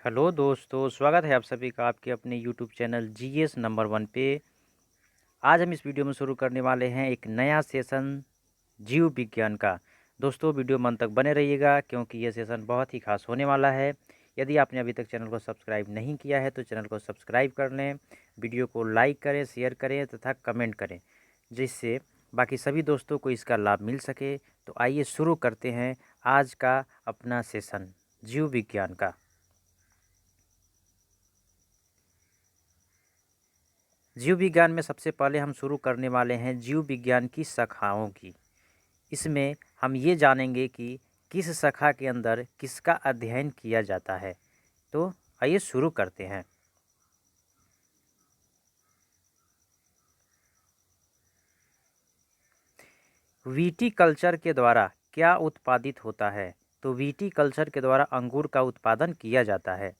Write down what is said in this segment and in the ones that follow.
Hello दोस्तों, स्वागत है आप सभी का आपके अपने यूट्यूब चैनल जीएस नंबर 1 पे। आज हम इस वीडियो में शुरू करने वाले हैं एक नया सेशन जीव विज्ञान का। दोस्तों, वीडियो में अंत तक बने रहिएगा क्योंकि ये सेशन बहुत ही खास होने वाला है। यदि आपने अभी तक चैनल को सब्सक्राइब नहीं किया है तो चैनल को सब्सक्राइब कर लें, वीडियो को लाइक करें, शेयर करें तथा कमेंट करें, जिससे बाकी सभी दोस्तों को इसका लाभ मिल सके। तो आइए शुरू करते हैं आज का अपना सेशन जीव विज्ञान का। जीव विज्ञान में सबसे पहले हम शुरू करने वाले हैं जीव विज्ञान की शाखाओं की। इसमें हम ये जानेंगे कि किस शाखा के अंदर किसका अध्ययन किया जाता है। तो आइए शुरू करते हैं। विटीकल्चर के द्वारा क्या उत्पादित होता है? तो विटीकल्चर के द्वारा अंगूर का उत्पादन किया जाता है।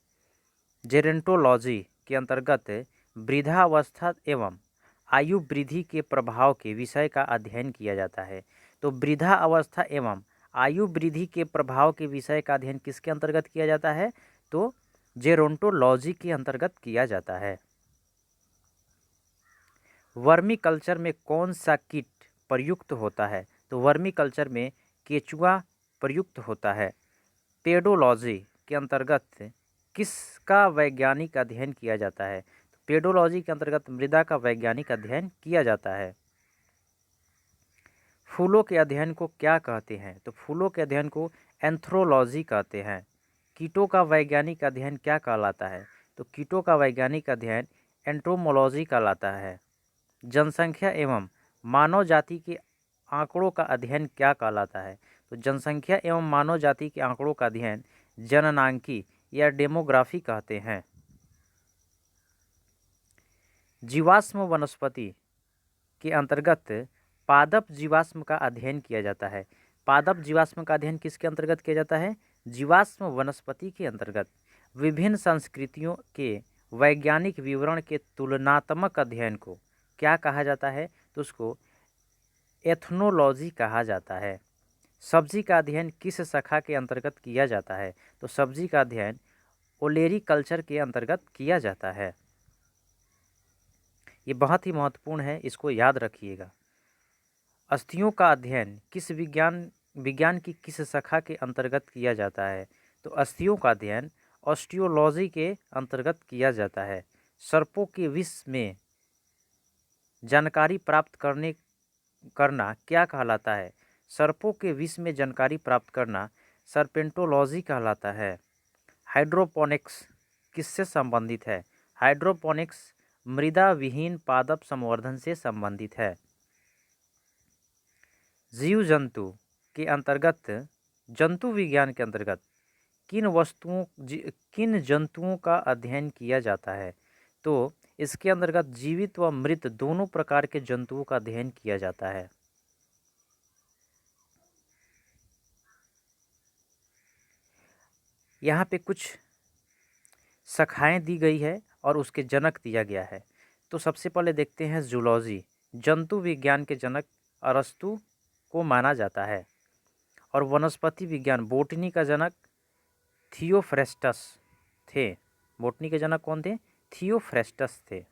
जेरेंटोलॉजी के अंतर्गत वृद्धावस्था एवं आयु वृद्धि के प्रभाव के विषय का अध्ययन किया जाता है। तो वृद्धा अवस्था एवं आयु वृद्धि के प्रभाव के विषय का अध्ययन किसके अंतर्गत किया जाता है? तो जेरोंटोलॉजी के अंतर्गत किया जाता है। वर्मी कल्चर में कौन सा कीट प्रयुक्त होता है? तो वर्मी कल्चर में केचुआ प्रयुक्त होता है। पेडोलॉजी के अंतर्गत किसका वैज्ञानिक अध्ययन किया जाता है? तो पेडोलॉजी के अंतर्गत मृदा का वैज्ञानिक अध्ययन किया जाता है। फूलों के अध्ययन को क्या कहते हैं? तो फूलों के अध्ययन को एंथ्रोलॉजी कहते हैं। कीटों का वैज्ञानिक अध्ययन क्या कहलाता है? तो कीटों का वैज्ञानिक अध्ययन एंटोमोलॉजी कहलाता है। जनसंख्या एवं मानव जाति के आंकड़ों का अध्ययन क्या कहलाता है? तो जनसंख्या एवं मानव जाति के आंकड़ों का अध्ययन जननांकी या डेमोग्राफी कहते हैं। जीवाश्म वनस्पति के अंतर्गत पादप जीवाश्म का अध्ययन किया जाता है। पादप जीवाश्म का अध्ययन किसके अंतर्गत किया जाता है? जीवाश्म वनस्पति के अंतर्गत। विभिन्न संस्कृतियों के वैज्ञानिक विवरण के तुलनात्मक अध्ययन को क्या कहा जाता है? तो उसको एथनोलॉजी कहा जाता है। सब्जी का अध्ययन किस शाखा के अंतर्गत किया जाता है? तो सब्जी का अध्ययन ओलेरी कल्चर के अंतर्गत किया जाता है। ये बहुत ही महत्वपूर्ण है, इसको याद रखिएगा। अस्थियों का अध्ययन किस विज्ञान की किस शाखा के अंतर्गत किया जाता है? तो अस्थियों का अध्ययन ऑस्टियोलॉजी के अंतर्गत किया जाता है। सर्पों के विष में जानकारी प्राप्त करना क्या कहलाता है? सर्पों के विष में जानकारी प्राप्त करना सर्पेंटोलॉजी कहलाता है। हाइड्रोपोनिक्स किससे संबंधित है? हाइड्रोपोनिक्स मृदा विहीन पादप संवर्धन से संबंधित है। जीव जंतु के अंतर्गत जंतु विज्ञान के अंतर्गत किन जंतुओं का अध्ययन किया जाता है? तो इसके अंतर्गत जीवित व मृत दोनों प्रकार के जंतुओं का अध्ययन किया जाता है। यहाँ पे कुछ शाखाएं दी गई है और उसके जनक दिया गया है। तो सबसे पहले देखते हैं जूलॉजी। जंतु विज्ञान के जनक अरस्तु को माना जाता है। और वनस्पति विज्ञान बोटनी का जनक थियोफ्रेस्टस थे। बोटनी के जनक कौन थे? थियोफ्रेस्टस थे।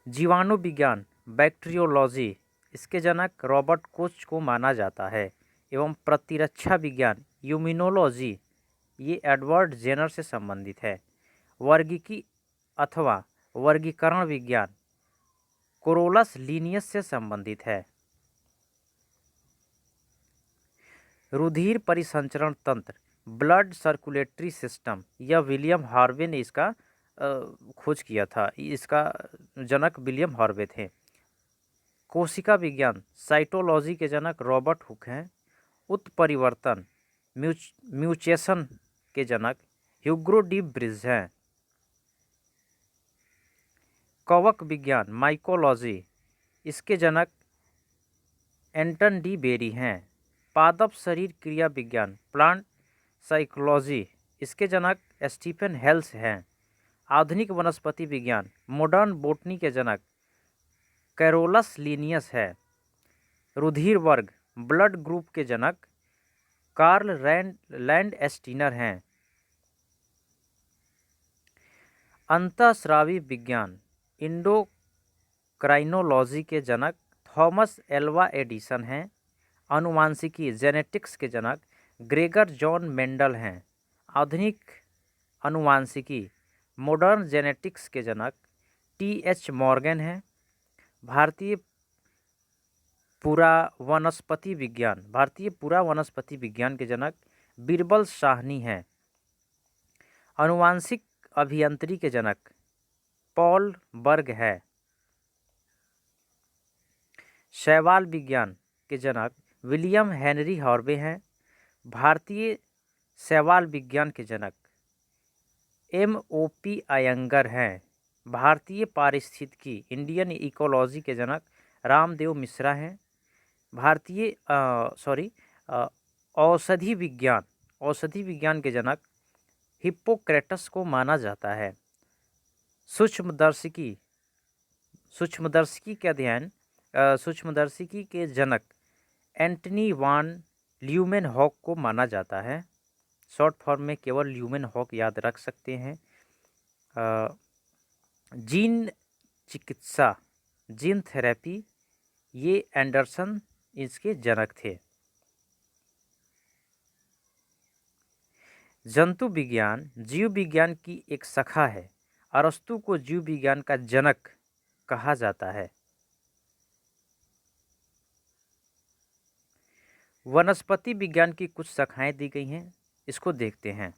जीवाणु विज्ञान बैक्टीरियोलॉजी, इसके जनक रॉबर्ट कोच को माना जाता है। एवं प्रतिरक्षा विज्ञान यूमिनोलॉजी, ये एडवर्ड जेनर से संबंधित है। वर्गीकी अथवा वर्गीकरण विज्ञान कोरोलस लीनियस से संबंधित है। रुधिर परिसंचरण तंत्र ब्लड सर्कुलेटरी सिस्टम, यह विलियम हार्वे ने इसका खोज किया था। इसका जनक विलियम हार्वे थे। कोशिका विज्ञान साइटोलॉजी के जनक रॉबर्ट हुक हैं। उत्परिवर्तन म्यूटेशन के जनक ह्यूगो डी ब्रिज हैं। कवक विज्ञान माइकोलॉजी, इसके जनक एंटन डी बेरी हैं। पादप शरीर क्रिया विज्ञान प्लांट साइकोलॉजी, इसके जनक स्टीफन हेल्स हैं। आधुनिक वनस्पति विज्ञान मॉडर्न बोटनी के जनक कैरोलस लीनियस है। रुधिर वर्ग ब्लड ग्रुप के जनक कार्ल लैंड एस्टीनर हैं। अंतःस्रावी विज्ञान इंडोक्राइनोलॉजी के जनक थॉमस एल्वा एडिसन हैं। आनुवांशिकी जेनेटिक्स के जनक ग्रेगर जॉन मेंडल हैं। आधुनिक आनुवांशिकी मॉडर्न जेनेटिक्स के जनक टी.एच. मॉर्गन हैं। भारतीय पुरावनस्पति विज्ञान के जनक बीरबल साहनी हैं। आनुवांशिक अभियांत्रिकी के जनक पॉल बर्ग है। शैवाल विज्ञान के जनक विलियम हेनरी हार्वे हैं। भारतीय शैवाल विज्ञान के जनक M.O.P. अयंगर हैं। भारतीय पारिस्थितिकी इंडियन इकोलॉजी के जनक रामदेव मिश्रा हैं। भारतीय औषधि विज्ञान के जनक हिप्पोक्रेटस को माना जाता है। सूक्ष्मदर्शिकी के जनक एंटनी वान ल्यूमेनहॉक को माना जाता है। शॉर्ट फॉर्म में केवल ल्यूमेनहॉक याद रख सकते हैं। जीन चिकित्सा जीन थेरेपी ये एंडरसन इसके जनक थे। जंतु विज्ञान जीव विज्ञान की एक शाखा है। अरस्तु को जीव विज्ञान का जनक कहा जाता है। वनस्पति विज्ञान की कुछ शाखाएं दी गई हैं, इसको देखते हैं।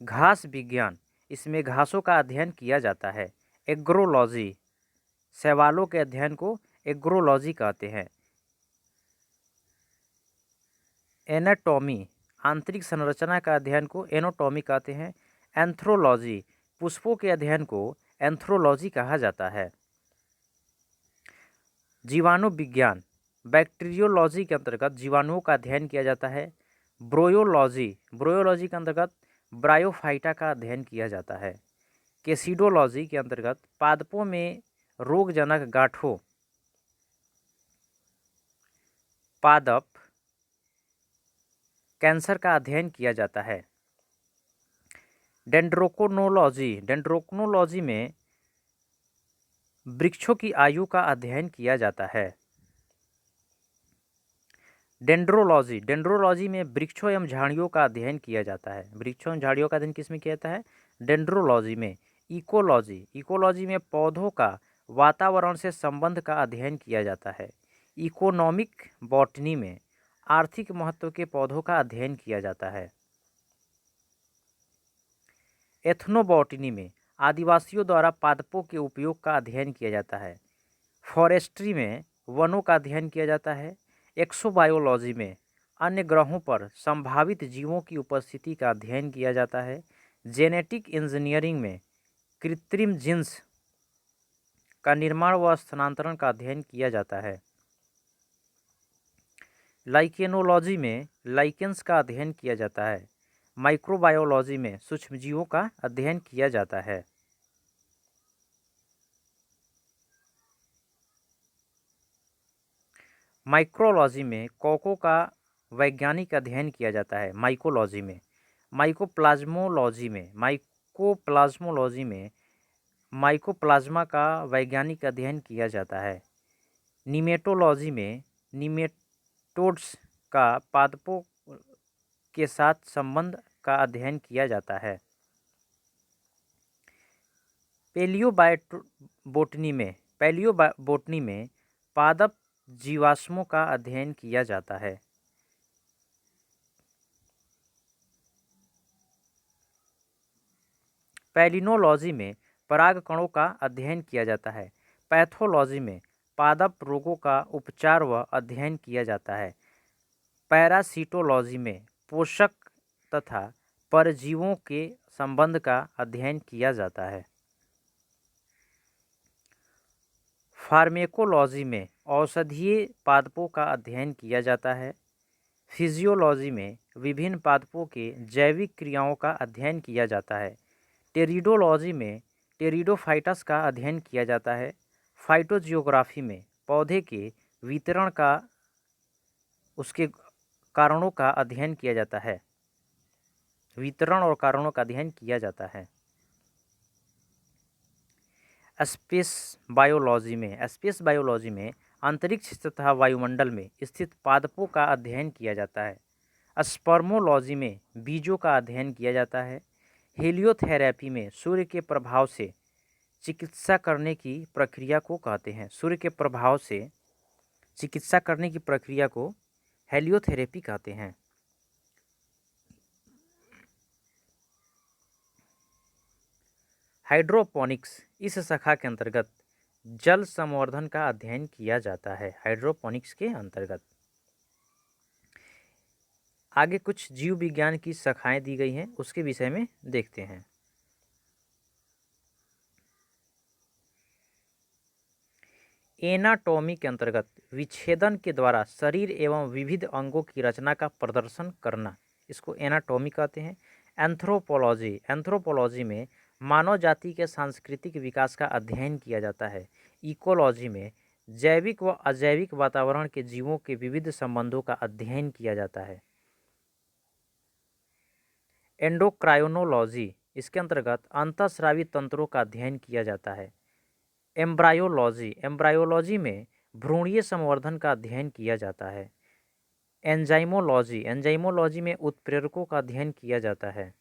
घास विज्ञान, इसमें घासों का अध्ययन किया जाता है। एग्रोलॉजी, शैवालों के अध्ययन को एग्रोलॉजी कहते हैं। एनाटॉमी, आंतरिक संरचना का अध्ययन को एनाटॉमी कहते हैं। एंथ्रोलॉजी, पुष्पों के अध्ययन को एंथ्रोलॉजी कहा जाता है। जीवाणु विज्ञान, बैक्टीरियोलॉजी के अंतर्गत जीवाणुओं का अध्ययन किया जाता है। ब्रोयोलॉजी के अंतर्गत ब्रायोफाइटा का अध्ययन किया जाता है। केसिडोलॉजी के अंतर्गत पादपों में रोगजनक गांठों पादप कैंसर का अध्ययन किया जाता है। डेंड्रोक्रोनोलॉजी में वृक्षों की आयु का अध्ययन किया जाता है। डेंड्रोलॉजी में वृक्षों एवं झाड़ियों का अध्ययन किया जाता है। वृक्षों एवं झाड़ियों का अध्ययन किसमें किया जाता है? डेंड्रोलॉजी में। इकोलॉजी में पौधों का वातावरण से संबंध का अध्ययन किया जाता है। इकोनॉमिक बॉटनी में आर्थिक महत्व के पौधों का अध्ययन किया जाता है। एथनोबॉटनी में आदिवासियों द्वारा पादपों के उपयोग का अध्ययन किया जाता है। फॉरेस्ट्री में वनों का अध्ययन किया जाता है। एक्सोबायोलॉजी में अन्य ग्रहों पर संभावित जीवों की उपस्थिति का अध्ययन किया जाता है। जेनेटिक इंजीनियरिंग में कृत्रिम जीन्स का निर्माण व स्थानांतरण का अध्ययन किया जाता है। लाइकेनोलॉजी में लाइकेंस का अध्ययन किया जाता है। माइक्रोबायोलॉजी में सूक्ष्मजीवों का अध्ययन किया जाता है। माइक्रोलॉजी में कोकों का वैज्ञानिक अध्ययन किया जाता है। माइकोलॉजी में माइकोप्लाज्मोलॉजी में माइकोप्लाज्मा का वैज्ञानिक अध्ययन किया जाता है। निमेटोलॉजी में निमेटोड्स का पादपों के साथ संबंध का अध्ययन किया जाता है। पैलियोबोटनी में पादप जीवाश्मों का अध्ययन किया जाता है। पैलिनोलॉजी में परागकणों का अध्ययन किया जाता है। पैथोलॉजी में पादप रोगों का उपचार व अध्ययन किया जाता है। पैरासिटोलॉजी में पोषक तथा परजीवों के संबंध का अध्ययन किया जाता है। फार्मेकोलॉजी में औषधीय पादपों का अध्ययन किया जाता है। फिजियोलॉजी में विभिन्न पादपों के जैविक क्रियाओं का अध्ययन किया जाता है। टेरिडोलॉजी में टेरिडोफाइटस का अध्ययन किया जाता है। फाइटोजियोग्राफी में पौधे के वितरण का उसके कारणों का अध्ययन किया जाता है। वितरण और कारणों का अध्ययन किया जाता है। स्पेस बायोलॉजी में अंतरिक्ष तथा वायुमंडल में स्थित पादपों का अध्ययन किया जाता है। स्पर्मोलॉजी में बीजों का अध्ययन किया जाता है। हेलियोथेरेपी में सूर्य के प्रभाव से चिकित्सा करने की प्रक्रिया को कहते हैं। सूर्य के प्रभाव से चिकित्सा करने की प्रक्रिया को हेलियोथेरेपी कहते हैं। हाइड्रोपोनिक्स इस शाखा के अंतर्गत जल संवर्धन का अध्ययन किया जाता है। हाइड्रोपोनिक्स के अंतर्गत आगे कुछ जीव विज्ञान की शाखाएं दी गई हैं, उसके विषय में देखते हैं। एनाटॉमी के अंतर्गत विच्छेदन के द्वारा शरीर एवं विविध अंगों की रचना का प्रदर्शन करना, इसको एनाटॉमी कहते हैं। एंथ्रोपोलॉजी में मानव जाति के सांस्कृतिक विकास का अध्ययन किया जाता है। इकोलॉजी में जैविक व अजैविक वातावरण के जीवों के विविध संबंधों का अध्ययन किया जाता है। एंडोक्राइनोलॉजी इसके अंतर्गत अंतःस्रावी तंत्रों का अध्ययन किया जाता है। एम्ब्रायोलॉजी में भ्रूणीय संवर्धन का अध्ययन किया जाता है। एंजाइमोलॉजी में उत्प्रेरकों का अध्ययन किया जाता है।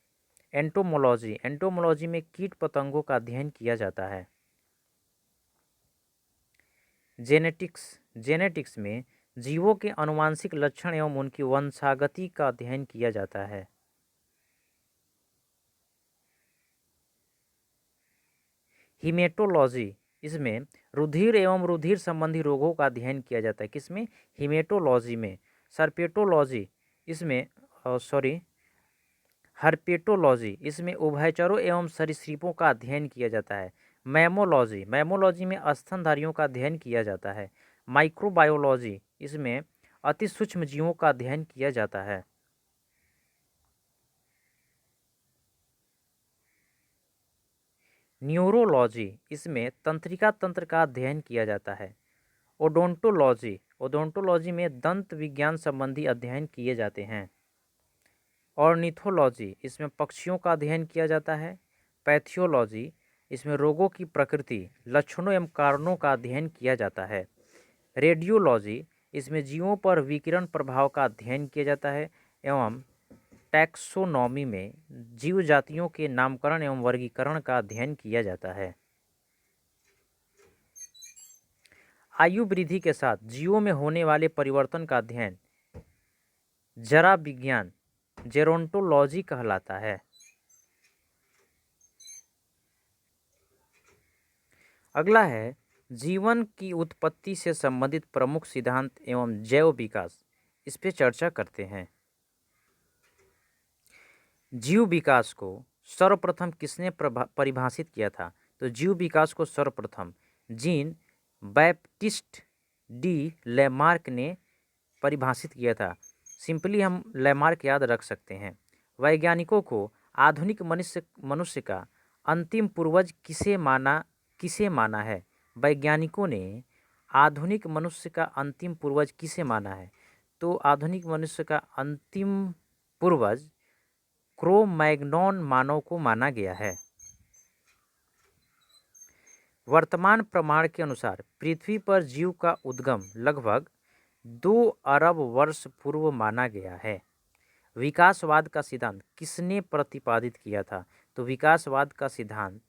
एंटोमोलॉजी में कीट पतंगों का अध्ययन किया जाता है। जेनेटिक्स में जीवों के आनुवांशिक लक्षण एवं उनकी वंशागति का अध्ययन किया जाता है। हीमेटोलॉजी इसमें रुधिर एवं रुधिर संबंधी रोगों का अध्ययन किया जाता है। किसमें? हीमेटोलॉजी में। सर्पेटोलॉजी इसमें हर्पेटोलॉजी इसमें उभयचरों एवं सरीसृपों का अध्ययन किया जाता है। मैमोलॉजी में स्तनधारियों का अध्ययन किया जाता है। माइक्रोबायोलॉजी इसमें अति सूक्ष्म जीवों का अध्ययन किया जाता है। न्यूरोलॉजी इसमें तंत्रिका तंत्र का अध्ययन किया जाता है। ओडोंटोलॉजी में दंत विज्ञान संबंधी अध्ययन किए जाते हैं। ऑर्निथोलॉजी इसमें पक्षियों का अध्ययन किया जाता है। पैथोलॉजी इसमें रोगों की प्रकृति, लक्षणों एवं कारणों का अध्ययन किया जाता है। रेडियोलॉजी इसमें जीवों पर विकिरण प्रभाव का अध्ययन किया जाता है। एवं टैक्सोनॉमी में जीव जातियों के नामकरण एवं वर्गीकरण का अध्ययन किया जाता है। आयु वृद्धि के साथ जीवों में होने वाले परिवर्तन का अध्ययन जरा विज्ञान जेरोंटोलॉजी कहलाता है। अगला है जीवन की उत्पत्ति से संबंधित प्रमुख सिद्धांत एवं जैव विकास, इस पे चर्चा करते हैं। जीव विकास को सर्वप्रथम किसने परिभाषित किया था? तो जीव विकास को सर्वप्रथम जीन बैप्टिस्ट डी लैमार्क ने परिभाषित किया था। सिंपली हम लैमार्क याद रख सकते हैं। वैज्ञानिकों को आधुनिक मनुष्य का अंतिम पूर्वज किसे माना है? वैज्ञानिकों ने आधुनिक मनुष्य का अंतिम पूर्वज किसे माना है? तो आधुनिक मनुष्य का अंतिम पूर्वज क्रो-मैग्नॉन मानव को माना गया है। वर्तमान प्रमाण के अनुसार पृथ्वी पर जीव का उद्गम लगभग 2 अरब वर्ष पूर्व माना गया है। विकासवाद का सिद्धांत किसने प्रतिपादित किया था? तो विकासवाद का सिद्धांत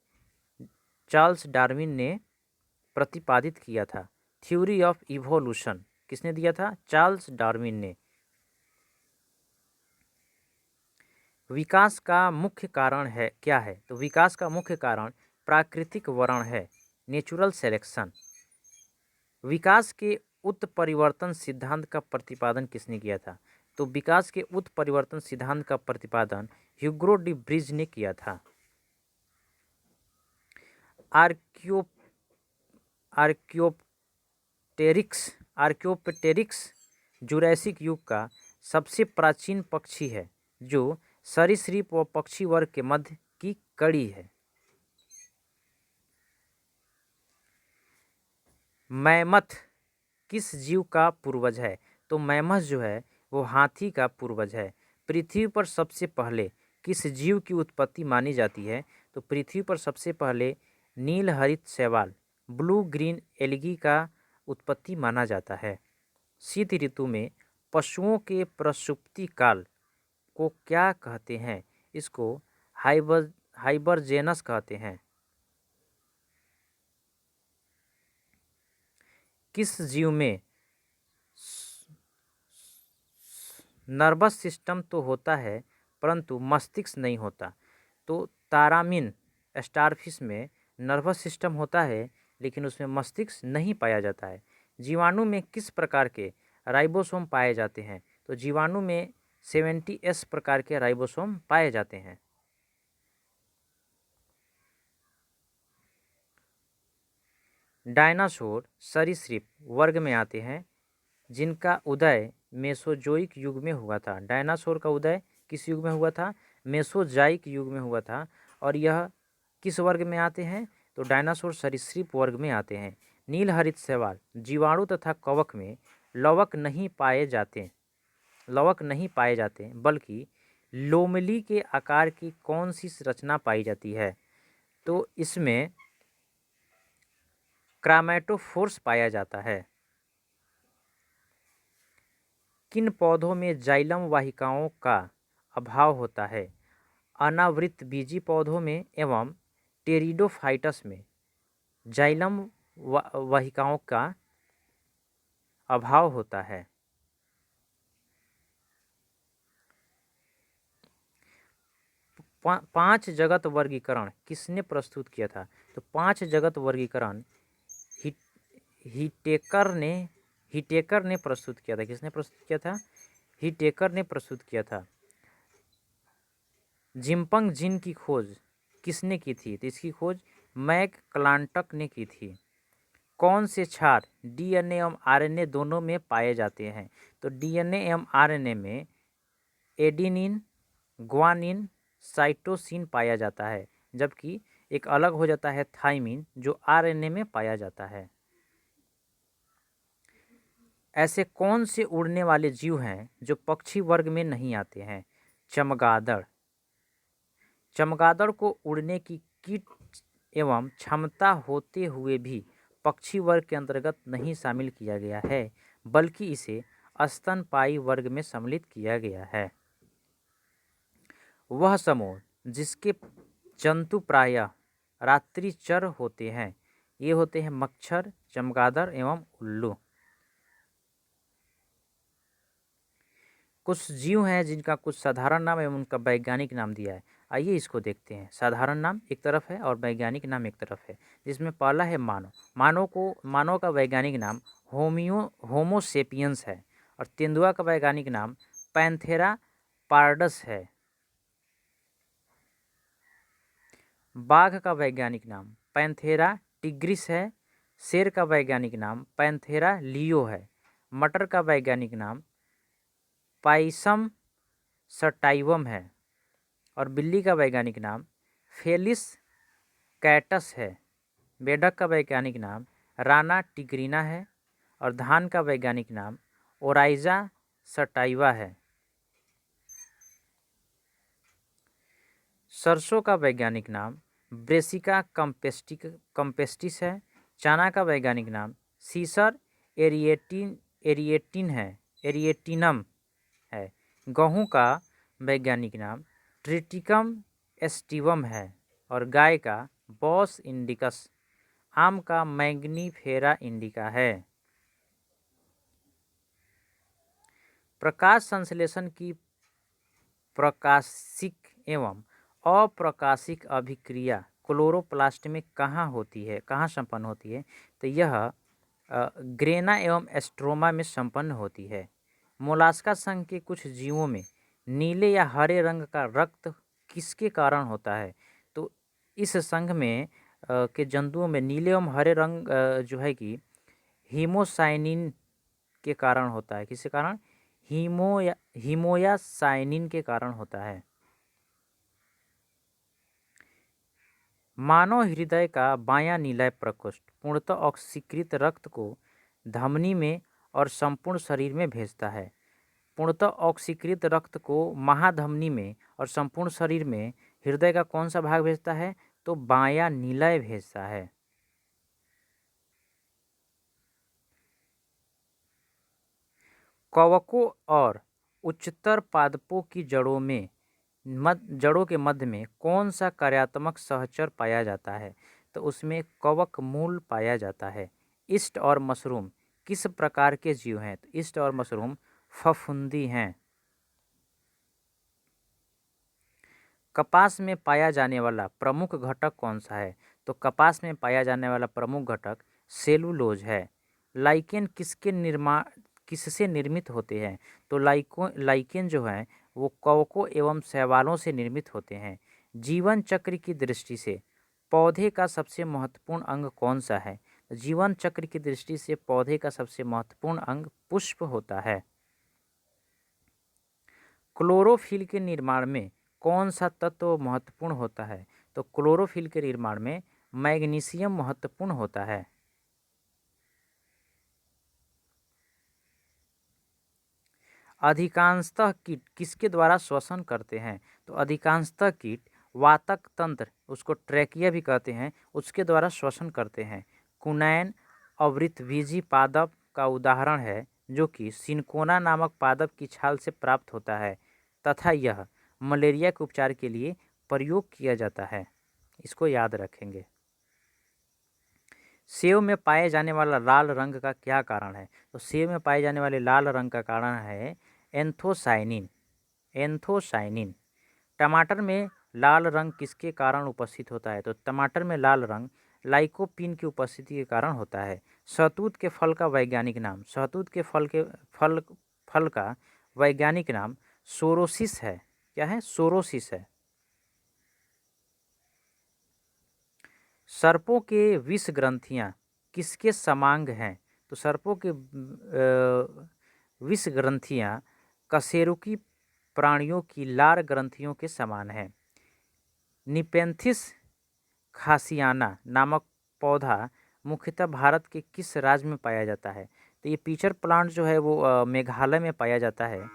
चार्ल्स डार्विन ने प्रतिपादित किया था। थ्योरी ऑफ इवोल्यूशन किसने दिया था? चार्ल्स डार्विन ने। विकास का मुख्य कारण है क्या है? तो विकास का मुख्य कारण प्राकृतिक वर्ण है, नेचुरल सेलेक्शन। विकास के उत्परिवर्तन सिद्धांत का प्रतिपादन किसने किया था? तो विकास के उत्परिवर्तन सिद्धांत का प्रतिपादन ह्यूगो डी ब्रिज ने किया था। आर्कियोप्टेरिक्स जुरैसिक युग का सबसे प्राचीन पक्षी है जो सरीसृप व पक्षी वर्ग के मध्य की कड़ी है। मैमथ किस जीव का पूर्वज है? तो मैमथ जो है वो हाथी का पूर्वज है। पृथ्वी पर सबसे पहले किस जीव की उत्पत्ति मानी जाती है? तो पृथ्वी पर सबसे पहले नील हरित शैवाल ब्लू ग्रीन एल्गी का उत्पत्ति माना जाता है। शीत ऋतु में पशुओं के प्रसुप्ति काल को क्या कहते हैं? इसको हाइबरजेनस कहते हैं। किस जीव में नर्वस सिस्टम तो होता है परंतु मस्तिष्क नहीं होता? तो तारामीन स्टारफिश में नर्वस सिस्टम होता है लेकिन उसमें मस्तिष्क नहीं पाया जाता है। जीवाणु में किस प्रकार के राइबोसोम पाए जाते हैं? तो जीवाणु में 70S प्रकार के राइबोसोम पाए जाते हैं। डायनासोर सरीसृप वर्ग में आते हैं जिनका उदय मेसोजोइक युग में हुआ था। डायनासोर का उदय किस युग में हुआ था? मेसोजोइक युग में हुआ था। और यह किस वर्ग में आते हैं? तो डायनासोर सरीसृप वर्ग में आते हैं। नील हरित शैवाल जीवाणु तथा कवक में लवक नहीं पाए जाते बल्कि लोमली के आकार की कौन सी रचना पाई जाती है? तो इसमें क्रामेटोफोर्स पाया जाता है। किन पौधों में जाइलम वाहिकाओं का अभाव होता है? अनावृतबीजी पौधों में एवं टेरिडोफाइटस में जाइलम वाहिकाओं का अभाव होता है। पांच जगत वर्गीकरण किसने प्रस्तुत किया था? तो पांच जगत वर्गीकरण हिटेकर ने प्रस्तुत किया था। किसने प्रस्तुत किया था? हिटेकर ने प्रस्तुत किया था। जिम्पंग जीन की खोज किसने की थी? तो इसकी खोज मैक क्लांटक ने की थी। कौन से क्षार डीएनए एवं आरएनए दोनों में पाए जाते हैं? तो डीएनए एवं आरएनए में एडेनिन, ग्वानिन, साइटोसिन पाया जाता है, जबकि एक अलग हो जाता है थाइमिन जो आरएनए में पाया जाता है। ऐसे कौन से उड़ने वाले जीव हैं जो पक्षी वर्ग में नहीं आते हैं? चमगादड़। चमगादड़ को उड़ने की कीट एवं क्षमता होते हुए भी पक्षी वर्ग के अंतर्गत नहीं शामिल किया गया है बल्कि इसे स्तनपायी वर्ग में सम्मिलित किया गया है। वह समूह जिसके जंतु प्रायः रात्रिचर होते हैं ये होते हैं मच्छर, चमगादड़ एवं उल्लू। कुछ जीव हैं जिनका कुछ साधारण नाम एवं उनका वैज्ञानिक नाम दिया है। आइए इसको देखते हैं। साधारण नाम एक तरफ है और वैज्ञानिक नाम एक तरफ है, जिसमें पहला है मानव। मानव का वैज्ञानिक नाम होमोसेपियंस है और तेंदुआ का वैज्ञानिक नाम पैंथेरा पार्डस है। बाघ का वैज्ञानिक नाम पैंथेरा टिग्रिस है। शेर का वैज्ञानिक नाम पैंथेरा लियो है। मटर का वैज्ञानिक नाम पाइसम सटाइवम है और बिल्ली का वैज्ञानिक नाम फेलिस कैटस है। मेढक का वैज्ञानिक नाम राना टिग्रिना है और धान का वैज्ञानिक नाम ओराइजा सटाइवा है। सरसों का वैज्ञानिक नाम ब्रेसिका कंपेस्टिस है। चना का वैज्ञानिक नाम सीसर एरिएटिनम है। गेहूं का वैज्ञानिक नाम ट्रिटिकम एस्टिवम है और गाय का बॉस इंडिकस। आम का मैग्नीफेरा इंडिका है। प्रकाश संश्लेषण की प्रकाशिक एवं अप्रकाशिक अभिक्रिया क्लोरोप्लास्ट में कहाँ होती है, कहाँ संपन्न होती है? तो यह ग्रेना एवं एस्ट्रोमा में संपन्न होती है। मोलास्का संघ के कुछ जीवों में नीले या हरे रंग का रक्त किसके कारण होता है? तो इस संघ में के जंतुओं में नीले एवं हरे रंग जो है कि हीमोसाइनिन के कारण होता है। किसके कारण? हीमोयासाइनिन के कारण होता है। मानव हृदय का बायां नीलाय प्रकोष्ठ पूर्णतः ऑक्सीकृत रक्त को धमनी में और संपूर्ण शरीर में भेजता है। पूर्णतः ऑक्सीकृत रक्त को महाधमनी में और संपूर्ण शरीर में हृदय का कौन सा भाग भेजता है? तो बायां निलय भेजता है। कवकों और उच्चतर पादपों की जड़ों के मध्य में कौन सा कार्यात्मक सहचर पाया जाता है? तो उसमें कवक मूल पाया जाता है। ईस्ट और मशरूम किस प्रकार के जीव हैं? तो ईस्ट और मशरूम फफूंदी हैं। कपास में पाया जाने वाला प्रमुख घटक कौन सा है? तो कपास में पाया जाने वाला प्रमुख घटक सेलुलोज है। लाइकेन किससे निर्मित होते हैं? तो लाइकेन जो है वो कवकों एवं शैवालों से निर्मित होते हैं। जीवन चक्र की दृष्टि से पौधे का सबसे महत्वपूर्ण अंग कौन सा है? जीवन चक्र की दृष्टि से पौधे का सबसे महत्वपूर्ण अंग पुष्प होता है। क्लोरोफिल के निर्माण में कौन सा तत्व महत्वपूर्ण होता है? तो क्लोरोफिल के निर्माण में मैग्नीशियम महत्वपूर्ण होता है। अधिकांशतः कीट किसके द्वारा श्वसन करते हैं? तो अधिकांशतः कीट वातक तंत्र, उसको ट्रैकिया भी कहते हैं, उसके द्वारा श्वसन करते हैं। कुनैन आवृतबीजी पादप का उदाहरण है जो कि सिनकोना नामक पादप की छाल से प्राप्त होता है तथा यह मलेरिया के उपचार के लिए प्रयोग किया जाता है। इसको याद रखेंगे। सेब में पाए जाने वाला लाल रंग का क्या कारण है? तो सेब में पाए जाने वाले लाल रंग का कारण है एंथोसाइनिन। एंथोसाइनिन। टमाटर में लाल रंग किसके कारण उपस्थित होता है? तो टमाटर में लाल रंग लाइकोपीन की उपस्थिति के कारण होता है। शहतूत के फल का वैज्ञानिक नाम, शहतूत के फल का वैज्ञानिक नाम सोरोसिस है। क्या है? सोरोसिस है। सर्पों के विष ग्रंथियां किसके समांग हैं? तो सर्पों के विष ग्रंथियां कशेरुकी प्राणियों की लार ग्रंथियों के समान हैं। निपेंथिस खासियाना नामक पौधा मुख्यतः भारत के किस राज्य में पाया जाता है? तो ये पीचर प्लांट जो है वो मेघालय में पाया जाता है।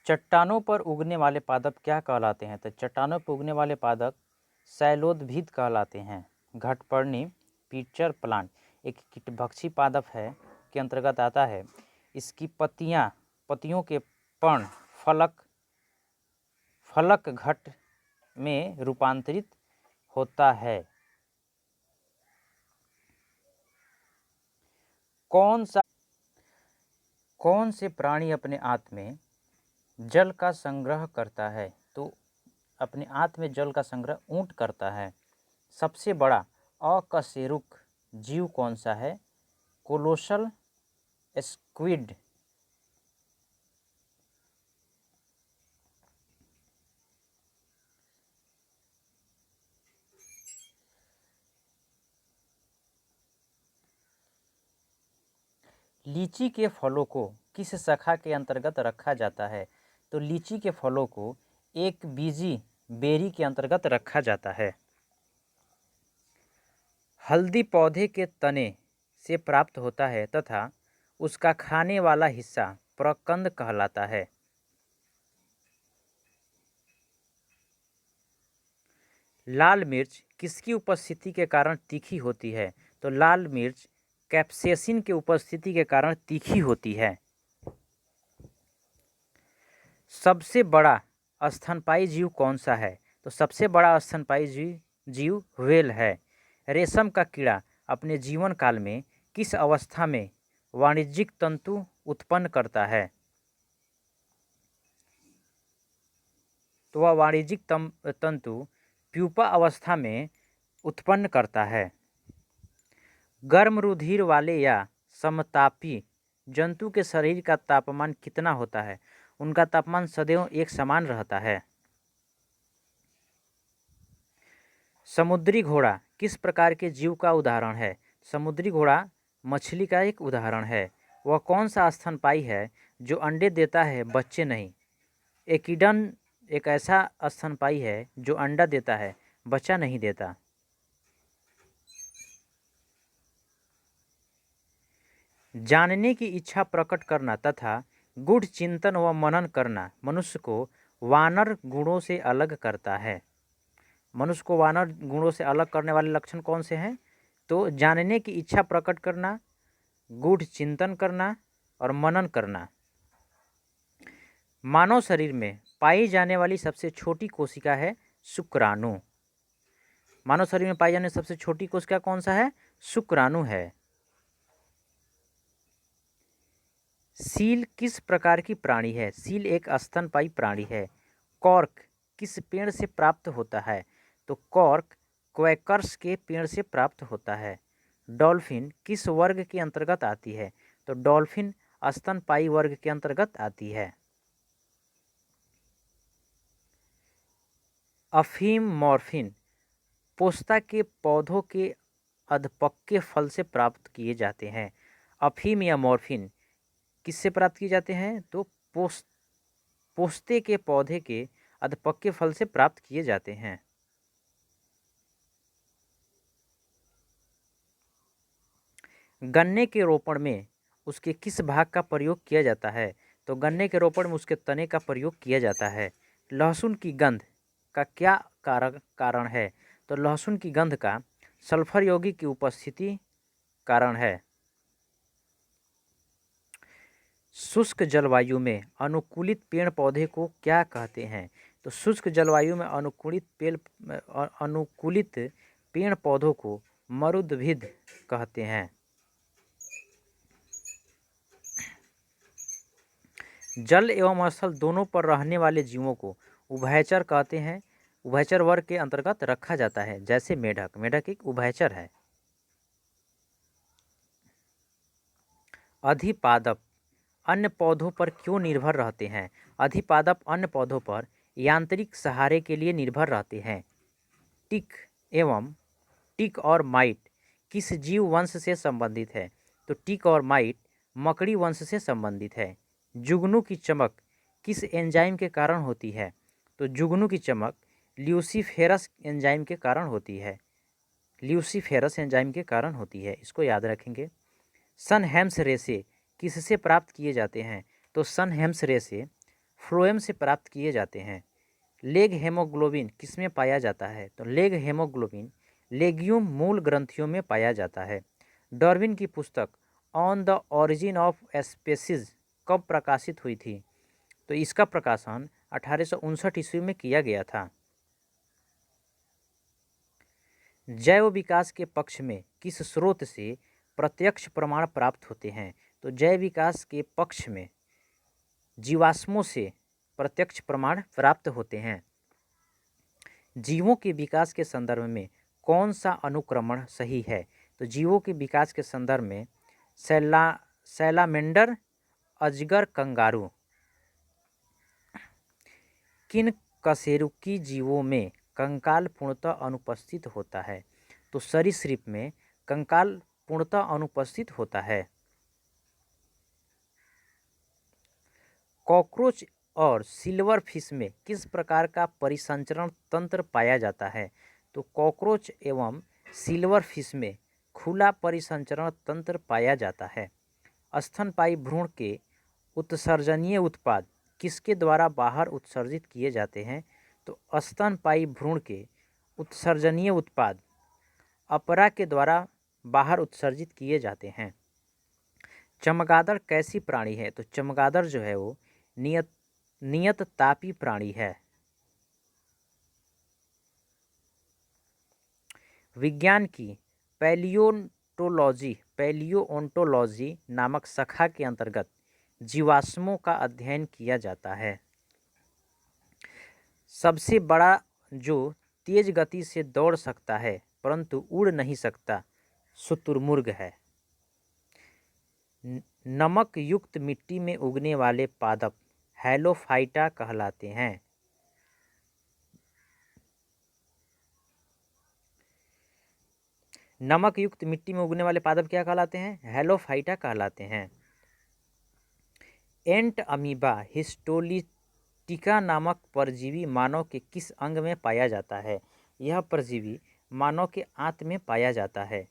चट्टानों पर उगने वाले पादप क्या कहलाते हैं? तो चट्टानों पर उगने वाले पादप शैलोद्भिद कहलाते हैं। घटपर्णी पीचर प्लांट एक कीटभक्षी पादप है के अंतर्गत आता है। इसकी पत्तियों के पर्ण फलक घट में रूपांतरित होता है। कौन से प्राणी अपने आंत में जल का संग्रह करता है? तो अपने आंत में जल का संग्रह ऊंट करता है। सबसे बड़ा अकशेरुक जीव कौन सा है? Colossal squid. लीची के फलों को किस शाखा के अंतर्गत रखा जाता है? तो लीची के फलों को एक बीजी बेरी के अंतर्गत रखा जाता है। हल्दी पौधे के तने से प्राप्त होता है तथा उसका खाने वाला हिस्सा प्रकंद कहलाता है। लाल मिर्च किसकी उपस्थिति के कारण तीखी होती है? तो लाल मिर्च कैप्सेसिन की उपस्थिति के कारण तीखी होती है। सबसे बड़ा स्तनपायी जीव कौन सा है? तो सबसे बड़ा स्तनपायी जीव व्हेल है। रेशम का कीड़ा अपने जीवन काल में किस अवस्था में वाणिज्यिक तंतु उत्पन्न करता है? तो वह वाणिज्यिक तंतु प्यूपा अवस्था में उत्पन्न करता है। गर्म रुधिर वाले या समतापी जंतु के शरीर का तापमान कितना होता है? उनका तापमान सदैव एक समान रहता है। समुद्री घोड़ा किस प्रकार के जीव का उदाहरण है? समुद्री घोड़ा मछली का एक उदाहरण है। वह कौन सा स्तनपायी है जो अंडे देता है बच्चे नहीं? एकिडन एक ऐसा स्तनपायी है जो अंडा देता है, बच्चा नहीं देता। जानने की इच्छा प्रकट करना तथा गूढ़ चिंतन व मनन करना मनुष्य को वानर गुणों से अलग करता है। मनुष्य को वानर गुणों से अलग करने वाले लक्षण कौन से हैं? तो जानने की इच्छा प्रकट करना, गूढ़ चिंतन करना और मनन करना। मानव शरीर में पाई जाने वाली सबसे छोटी कोशिका है शुक्राणु। मानव शरीर में पाई जाने वाली सबसे छोटी कोशिका कौन सा है? शुक्राणु है। सील किस प्रकार की प्राणी है? सील एक स्तनपायी प्राणी है। कॉर्क किस पेड़ से प्राप्त होता है? तो कॉर्क क्वैकर्स के पेड़ से प्राप्त होता है। डॉल्फिन किस वर्ग के अंतर्गत आती है? तो डॉल्फिन स्तनपायी वर्ग के अंतर्गत आती है। अफीम मॉर्फिन पोस्ता के पौधों के अधपके फल से प्राप्त किए जाते हैं। अफीम या मॉर्फिन किससे प्राप्त किए जाते हैं? तो पोस्ते के पौधे के अधपके फल से प्राप्त किए जाते हैं। गन्ने के रोपण में उसके किस भाग का प्रयोग किया जाता है? तो गन्ने के रोपण में उसके तने का प्रयोग किया जाता है। लहसुन की गंध का क्या कारण है? तो लहसुन की गंध का सल्फर यौगिक की उपस्थिति कारण है। शुष्क जलवायु में अनुकूलित पेड़ पौधे को क्या कहते हैं? तो शुष्क जलवायु में अनुकूलित पेड़ पौधों को मरुद्भिद कहते हैं। जल एवं स्थल दोनों पर रहने वाले जीवों को उभयचर कहते हैं। उभयचर वर्ग के अंतर्गत रखा जाता है, जैसे मेढक। मेढक एक उभयचर है। अधिपादप अन्य पौधों पर क्यों निर्भर रहते हैं? अधिपादप अन्य पौधों पर यांत्रिक सहारे के लिए निर्भर रहते हैं। टिक और माइट किस जीव वंश से संबंधित है? तो टिक और माइट मकड़ी वंश से संबंधित है। जुगनू की चमक किस एंजाइम के कारण होती है? तो जुगनू की चमक ल्यूसीफेरस एंजाइम के कारण होती है। ल्यूसीफेरस एंजाइम के कारण होती है, इसको याद रखेंगे। सन हेम्स रेशे किससे प्राप्त किए जाते हैं? तो सन हेम्स रेशे फ्लोएम से प्राप्त किए जाते हैं। लेग हेमोग्लोबिन किसमें पाया जाता है? तो लेग हेमोग्लोबिन लेगियम मूल ग्रंथियों में पाया जाता है। डार्विन की पुस्तक on the origin of species कब प्रकाशित हुई थी? तो इसका प्रकाशन 1859 ईस्वी में किया गया था। जैव विकास के पक्ष में किस स्रोत से प्रत्यक्ष प्रमाण प्राप्त होते हैं? तो जैव विकास के पक्ष में जीवाश्मों से प्रत्यक्ष प्रमाण प्राप्त होते हैं। जीवों के विकास के संदर्भ में कौन सा अनुक्रमण सही है? तो जीवों के विकास के संदर्भ में सैलामेंडर, अजगर, कंगारू। किन कशेरुकी जीवों में कंकाल पूर्णतः अनुपस्थित होता है? तो सरीसृप में कंकाल पूर्णतः अनुपस्थित होता है। कॉकरोच और सिल्वर फिश में किस प्रकार का परिसंचरण तंत्र पाया जाता है? तो कॉकरोच एवं सिल्वर फिश में खुला परिसंचरण तंत्र पाया जाता है। स्तनपायी भ्रूण के उत्सर्जनीय उत्पाद किसके द्वारा बाहर उत्सर्जित किए जाते हैं? तो स्तनपायी भ्रूण के उत्सर्जनीय उत्पाद अपरा के द्वारा बाहर उत्सर्जित किए जाते हैं। चमगादड़ कैसी प्राणी है? तो चमगादड़ जो है वो नियत तापी प्राणी है। विज्ञान की पैलियोओंटोलॉजी नामक शाखा के अंतर्गत जीवाश्मों का अध्ययन किया जाता है। सबसे बड़ा जो तेज गति से दौड़ सकता है परंतु उड़ नहीं सकता शुतुरमुर्ग है। नमक युक्त मिट्टी में उगने वाले पादप हैलोफाइटा कहलाते हैं। नमक युक्त मिट्टी में उगने वाले पादप क्या कहलाते हैं? हैलोफाइटा कहलाते हैं। एंट अमीबा हिस्टोलिटिका नामक परजीवी मानव के किस अंग में पाया जाता है? यह परजीवी मानव के आंत में पाया जाता है।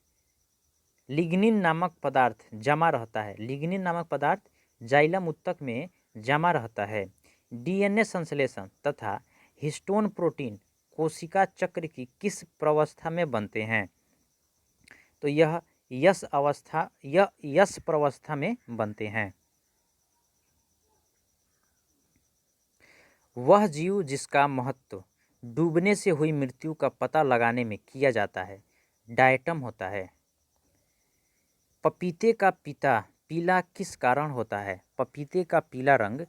लिग्निन नामक पदार्थ जमा रहता है। लिग्निन नामक पदार्थ जाइलम उत्तक में जमा रहता है। डीएनए संश्लेषण तथा हिस्टोन प्रोटीन कोशिका चक्र की किस प्रावस्था में बनते हैं? तो यह यस प्रावस्था में बनते हैं। वह जीव जिसका महत्व डूबने से हुई मृत्यु का पता लगाने में किया जाता है डायटम होता है। पपीते का पीला किस कारण होता है? पपीते का पीला रंग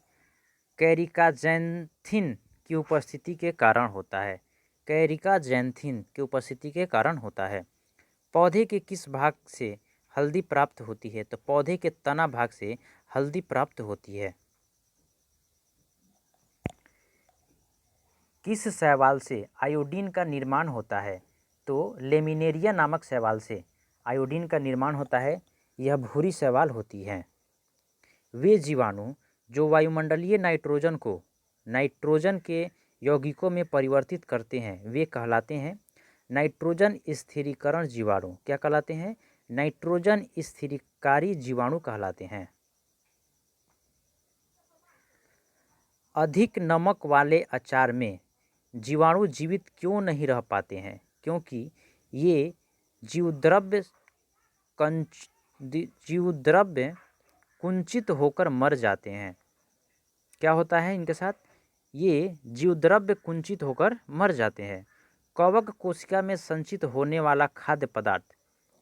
कैरिकाजैंथिन की उपस्थिति के कारण होता है। कैरिकाजैंथिन की उपस्थिति के कारण होता है। पौधे के किस भाग से हल्दी प्राप्त होती है? तो पौधे के तना भाग से हल्दी प्राप्त होती है। किस शैवाल से आयोडीन का निर्माण होता है? तो लेमिनेरिया नामक शैवाल से आयोडीन का निर्माण होता है। यह भूरी शैवाल होती है। वे जीवाणु जो वायुमंडलीय नाइट्रोजन को नाइट्रोजन के यौगिकों में परिवर्तित करते हैं वे कहलाते हैं नाइट्रोजन स्थिरीकरण जीवाणु। क्या कहलाते हैं? नाइट्रोजन स्थिरीकारी जीवाणु कहलाते हैं। अधिक नमक वाले अचार में जीवाणु जीवित क्यों नहीं रह पाते हैं? क्योंकि ये जीवद्रव्य कुंचित होकर मर जाते हैं। क्या होता है इनके साथ? ये जीवद्रव्य कुंचित होकर मर जाते हैं। कवक कोशिका में संचित होने वाला खाद्य पदार्थ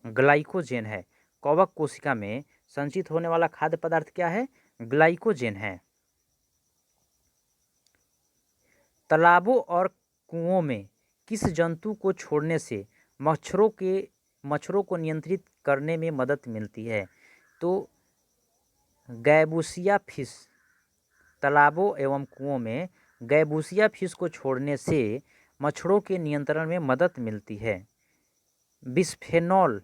ग्लाइकोजेन है। कवक कोशिका में संचित होने वाला खाद्य पदार्थ क्या है? ग्लाइकोजेन है। तालाबों और कुओं में किस जंतु को छोड़ने से मच्छरों को नियंत्रित करने में मदद मिलती है? तो गैबूसिया फिश। तालाबों एवं कुओं में गैबूसिया फिश को छोड़ने से मच्छरों के नियंत्रण में मदद मिलती है। बिस्फेनॉल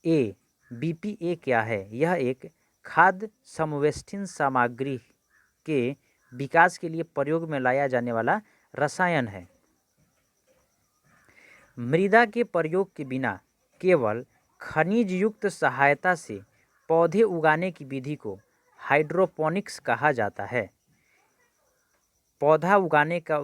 ए BPA क्या है? यह एक खाद्य समवेष्टिन सामग्री के विकास के लिए प्रयोग में लाया जाने वाला रसायन है। मृदा के प्रयोग के बिना केवल खनिज युक्त सहायता से पौधे उगाने की विधि को हाइड्रोपोनिक्स कहा जाता है। पौधा उगाने का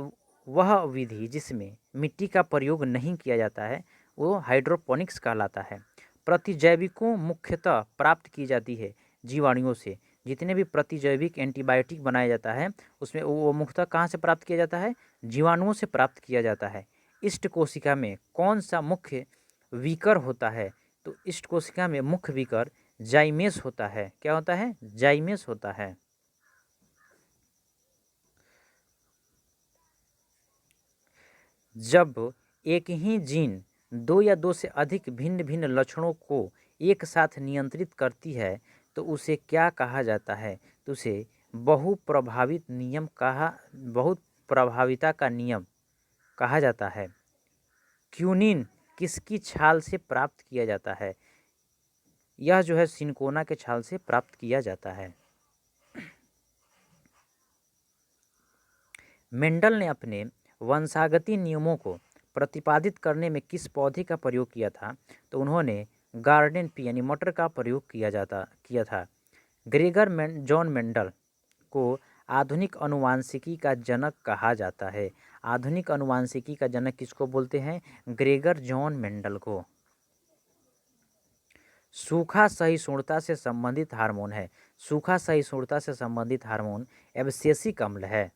वह विधि जिसमें मिट्टी का प्रयोग नहीं किया जाता है वो हाइड्रोपोनिक्स कहलाता है। प्रतिजैविकों मुख्यतः प्राप्त की जाती है जीवाणुओं से। जितने भी प्रतिजैविक एंटीबायोटिक बनाया जाता है उसमें वो मुख्यतः कहाँ से प्राप्त किया जाता है? जीवाणुओं से प्राप्त किया जाता है। इष्ट कोशिका में कौन सा मुख्य विकर होता है? तो इष्ट कोशिका में मुख्य विकर जाइमेस होता है। क्या होता है? जाइमेस होता है। जब एक ही जीन दो या दो से अधिक भिन्न भिन्न लक्षणों को एक साथ नियंत्रित करती है तो उसे क्या कहा जाता है? तो उसे बहुत प्रभाविता का नियम कहा जाता है। क्यूनिन किसकी छाल से प्राप्त किया जाता है? यह जो है सिनकोना के छाल से प्राप्त किया जाता है। मेंडल ने अपने वंशागति नियमों को प्रतिपादित करने में किस पौधे का प्रयोग किया था? तो उन्होंने गार्डन पी यानी मटर का प्रयोग किया था। जॉन मेंडल को आधुनिक अनुवांशिकी का जनक कहा जाता है। आधुनिक अनुवांशिकी का जनक किसको बोलते हैं? ग्रेगर जॉन मेंडल को। सूखा सहिष्णुता से संबंधित हार्मोन है। सूखा सहिष्णुता से संबंधित हार्मोन एब्सिसिक अम्ल है।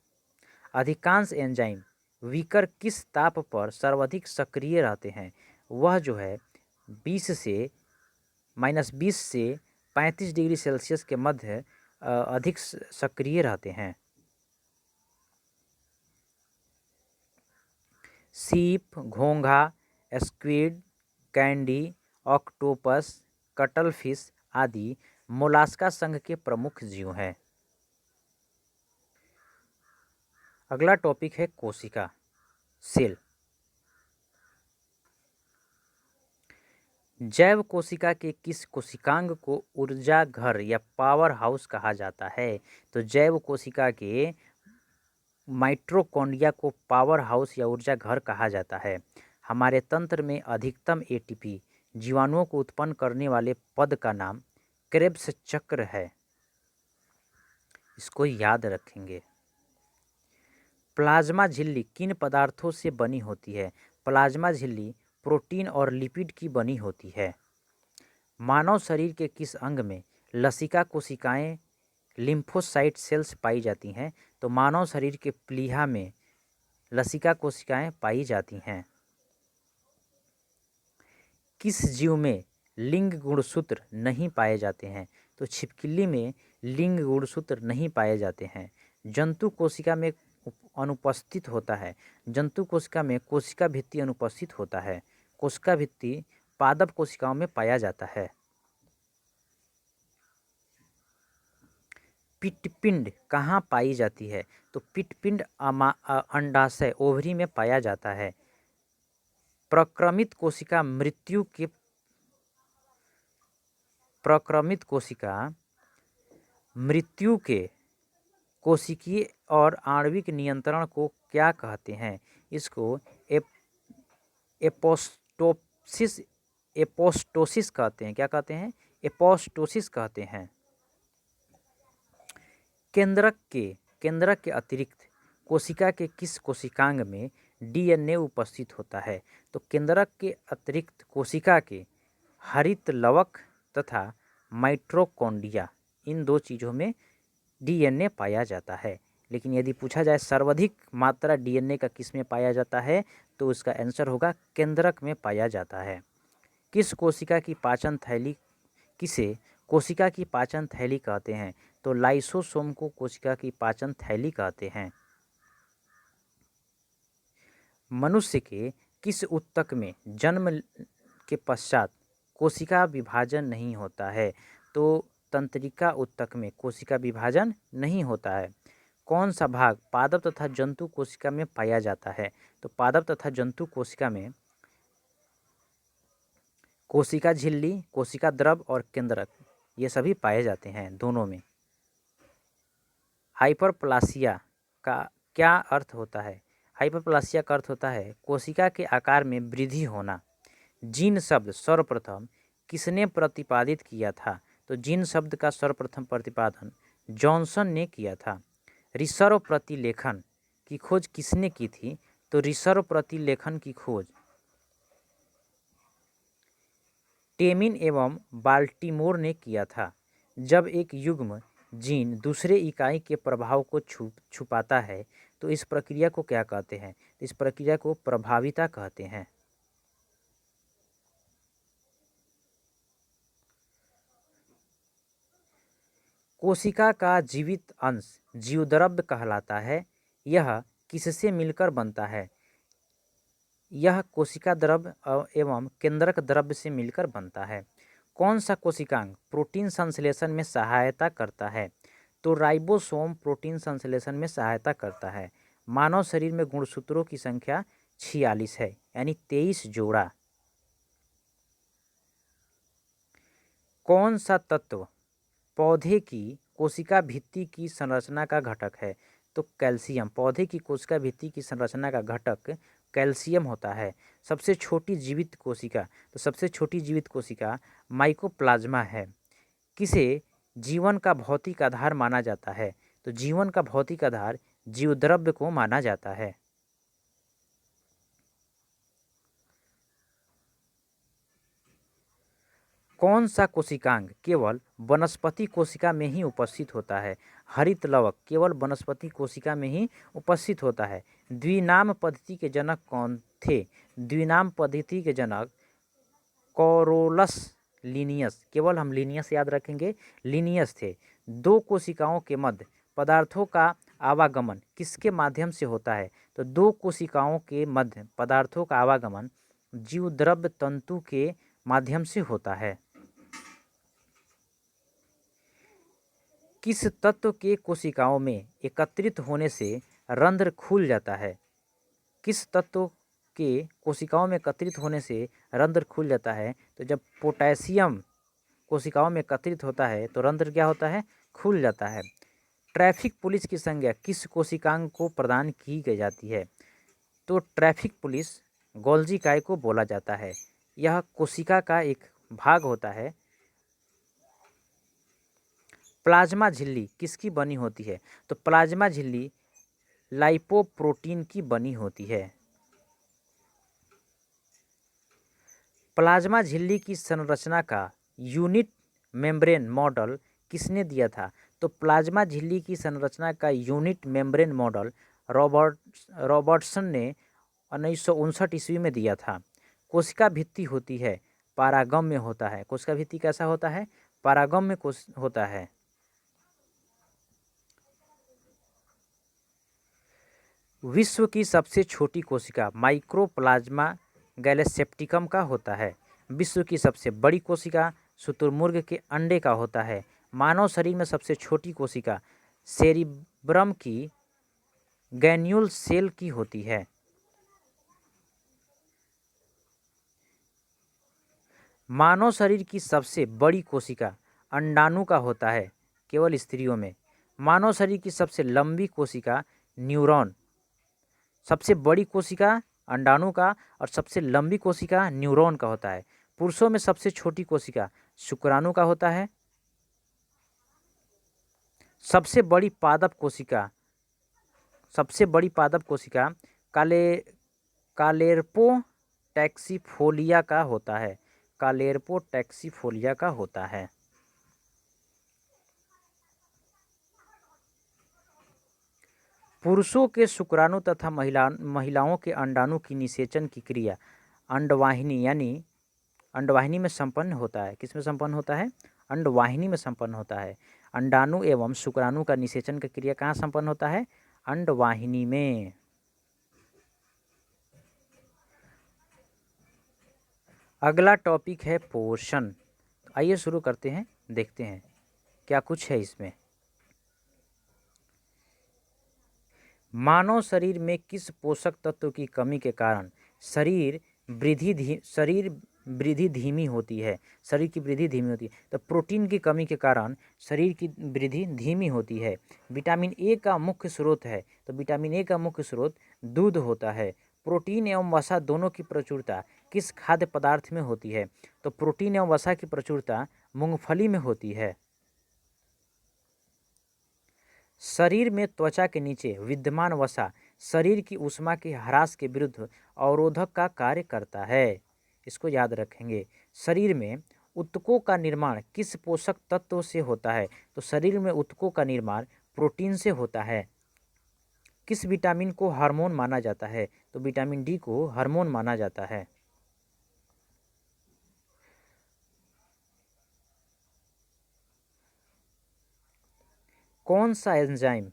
अधिकांश एंजाइम विकर किस ताप पर सर्वाधिक सक्रिय रहते हैं? वह जो है -20 से 35 डिग्री सेल्सियस के मध्य अधिक सक्रिय रहते हैं। सीप, घोंघा, स्क्विड, कैंडी, ऑक्टोपस, कटलफिश आदि मोलास्का संघ के प्रमुख जीव हैं। अगला टॉपिक है कोशिका, सेल। जैव कोशिका के किस कोशिकांग को ऊर्जा घर या पावर हाउस कहा जाता है? तो जैव कोशिका के माइटोकॉन्ड्रिया को पावर हाउस या ऊर्जा घर कहा जाता है। हमारे तंत्र में अधिकतम ATP जीवाणुओं को उत्पन्न करने वाले पद का नाम क्रेब्स चक्र है। इसको याद रखेंगे। प्लाज्मा झिल्ली किन पदार्थों से बनी होती है? प्लाज्मा झिल्ली प्रोटीन और लिपिड की बनी होती है। मानव शरीर के किस अंग में लसिका कोशिकाएं लिम्फोसाइट सेल्स पाई जाती हैं? तो मानव शरीर के प्लीहा में लसिका कोशिकाएं पाई जाती हैं। किस जीव में लिंग गुणसूत्र नहीं पाए जाते हैं? तो छिपकली में लिंग गुणसूत्र नहीं पाए जाते हैं। जंतु कोशिका में अनुपस्थित होता है। जंतु कोशिका में कोशिका भित्ति अनुपस्थित होता है। कोशिका भित्ति पादप कोशिकाओं में पाया जाता है। पिटपिंड कहाँ पाई जाती है? तो पिटपिंड अंडाशय ओवरी में पाया जाता है। प्रक्रमित कोशिका मृत्यु के कोशिकीय और आणविक नियंत्रण को क्या कहते हैं? इसको एपोस्टोसिस कहते हैं। क्या कहते हैं? एपोस्टोसिस कहते हैं। केंद्रक के अतिरिक्त कोशिका के किस कोशिकांग में डीएनए उपस्थित होता है? तो केंद्रक के अतिरिक्त कोशिका के हरित लवक तथा माइटोकॉन्ड्रिया, इन दो चीज़ों में डीएनए पाया जाता है। लेकिन यदि पूछा जाए सर्वाधिक मात्रा डीएनए का किस में पाया जाता है, तो उसका आंसर होगा केंद्रक में पाया जाता है। किसे कोशिका की पाचन थैली कहते हैं? तो लाइसोसोम को कोशिका की पाचन थैली कहते हैं। मनुष्य के किस ऊतक में जन्म के पश्चात कोशिका विभाजन नहीं होता है? तो तंत्रिका ऊतक में कोशिका विभाजन नहीं होता है। कौन सा भाग पादप तथा जंतु कोशिका में पाया जाता है? तो पादप तथा जंतु कोशिका में कोशिका झिल्ली, कोशिका द्रव और केंद्रक, ये सभी पाए जाते हैं दोनों में। हाइपरप्लासिया का क्या अर्थ होता है? हाइपरप्लासिया का अर्थ होता है कोशिका के आकार में वृद्धि होना। जीन शब्द सर्वप्रथम किसने प्रतिपादित किया था? तो जीन शब्द का सर्वप्रथम प्रतिपादन जॉनसन ने किया था। रिसर्व प्रतिलेखन की खोज किसने की थी? तो रिसर्व प्रतिलेखन की खोज टेमिन एवं बाल्टीमोर ने किया था। जब एक युग्म जीन दूसरे इकाई के प्रभाव को छुपाता है तो इस प्रक्रिया को क्या कहते हैं? इस प्रक्रिया को प्रभाविता कहते हैं। कोशिका का जीवित अंश जीवद्रव्य कहलाता है। यह किससे मिलकर बनता है? यह कोशिका द्रव्य एवं केंद्रक द्रव्य से मिलकर बनता है। कौन सा कोशिकांग प्रोटीन संश्लेषण में सहायता करता है? तो राइबोसोम प्रोटीन संश्लेषण में सहायता करता है। मानव शरीर में गुणसूत्रों की संख्या 46 है, यानी 23 जोड़ा। कौन सा तत्व पौधे की कोशिका भित्ति की संरचना का घटक है? तो कैल्शियम। पौधे की कोशिका भित्ति की संरचना का घटक कैल्शियम होता है। सबसे छोटी जीवित कोशिका, तो सबसे छोटी जीवित कोशिका माइकोप्लाज्मा है। किसे जीवन का भौतिक आधार माना जाता है? तो जीवन का भौतिक आधार जीवद्रव्य को माना जाता है। कौन सा कोशिकांग केवल वनस्पति कोशिका में ही उपस्थित होता है? हरित लवक केवल वनस्पति कोशिका में ही उपस्थित होता है। द्विनाम पद्धति के जनक कौन थे? द्विनाम पद्धति के जनक कोरोलस लिनियस, केवल हम लिनियस याद रखेंगे, लिनियस थे। दो कोशिकाओं के मध्य पदार्थों का आवागमन किसके माध्यम से होता है? तो दो कोशिकाओं के मध्य पदार्थों का आवागमन जीवद्रव्य तंतु के माध्यम से होता है। किस तत्व के कोशिकाओं में एकत्रित होने से रंध्र खुल जाता है? किस तत्व के कोशिकाओं में एकत्रित होने से रंध्र खुल जाता है? तो जब पोटेशियम कोशिकाओं में एकत्रित होता है तो रंध्र क्या होता है? खुल जाता है। ट्रैफिक पुलिस की संज्ञा किस कोशिकांग को प्रदान की जाती है? तो ट्रैफिक पुलिस गोल्गी काय को बोला जाता है। यह कोशिका का एक भाग होता है। प्लाज्मा झिल्ली किसकी बनी होती है? तो प्लाज्मा झिल्ली लाइपोप्रोटीन की बनी होती है। प्लाज्मा झिल्ली की संरचना का यूनिट मेम्ब्रेन मॉडल किसने दिया था? तो प्लाज्मा झिल्ली की संरचना का यूनिट मेम्ब्रेन मॉडल रॉबर्टसन ने 1959 ईस्वी में दिया था। कोशिका भित्ति होती है, पारागम्य होता है। कोशिका भित्ति कैसा होता है? पारागम्य होता है। विश्व की सबसे छोटी कोशिका माइक्रोप्लाज्मा गैलेसेप्टिकम का होता है। विश्व की सबसे बड़ी कोशिका शुतुरमुर्ग के अंडे का होता है। मानव शरीर में सबसे छोटी कोशिका सेरिब्रम की गैन्यूल सेल की होती है। मानव शरीर की सबसे बड़ी कोशिका अंडाणु का होता है, केवल स्त्रियों में। मानव शरीर की सबसे लंबी कोशिका न्यूरॉन। सबसे बड़ी कोशिका अंडाणु का और सबसे लंबी कोशिका न्यूरॉन का होता है। पुरुषों में सबसे छोटी कोशिका शुक्राणु का होता है। सबसे बड़ी पादप कोशिका कालेर्पो टैक्सीफोलिया का होता है। कालेर्पो टैक्सीफोलिया का होता है। पुरुषों के शुक्राणु तथा महिलाओं के अंडाणु की निषेचन की क्रिया अंडवाहिनी में संपन्न होता है। किसमें संपन्न होता है? अंडवाहिनी में संपन्न होता है। अंडाणु एवं शुक्राणु का निषेचन की क्रिया कहाँ संपन्न होता है? अंडवाहिनी में। अगला टॉपिक है पोषण। आइए शुरू करते हैं, देखते हैं क्या कुछ है इसमें। मानव शरीर में किस पोषक तत्व की कमी के कारण शरीर वृद्धि धीमी होती है? शरीर की वृद्धि धीमी होती है। तो प्रोटीन की कमी के कारण शरीर की वृद्धि धीमी होती है। विटामिन ए का मुख्य स्रोत है, तो विटामिन ए का मुख्य स्रोत दूध होता है। प्रोटीन एवं वसा दोनों की प्रचुरता किस खाद्य पदार्थ में होती है? तो प्रोटीन एवं वसा की प्रचुरता मूंगफली में होती है। शरीर में त्वचा के नीचे विद्यमान वसा शरीर की ऊष्मा के ह्रास के विरुद्ध अवरोधक का कार्य करता है। इसको याद रखेंगे। शरीर में ऊतकों का निर्माण किस पोषक तत्व से होता है? तो शरीर में ऊतकों का निर्माण प्रोटीन से होता है। किस विटामिन को हार्मोन माना जाता है? तो विटामिन डी को हार्मोन माना जाता है। कौन सा एंजाइम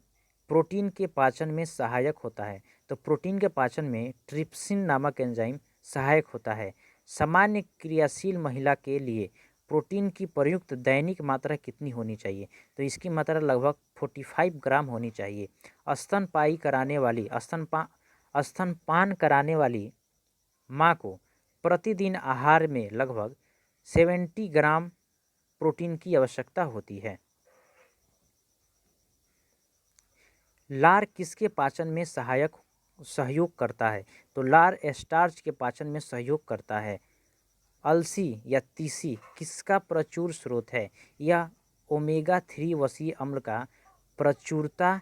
प्रोटीन के पाचन में सहायक होता है? तो प्रोटीन के पाचन में ट्रिप्सिन नामक एंजाइम सहायक होता है। सामान्य क्रियाशील महिला के लिए प्रोटीन की प्रयुक्त दैनिक मात्रा कितनी होनी चाहिए? तो इसकी मात्रा लगभग 45 ग्राम होनी चाहिए। स्तनपान कराने वाली माँ को प्रतिदिन आहार में लगभग 70 ग्राम प्रोटीन की आवश्यकता होती है। लार किसके पाचन में सहयोग करता है? तो लार स्टार्च के पाचन में सहयोग करता है। अलसी या तीसी किसका प्रचुर स्रोत है? यह ओमेगा 3 वसीय अम्ल का प्रचुरता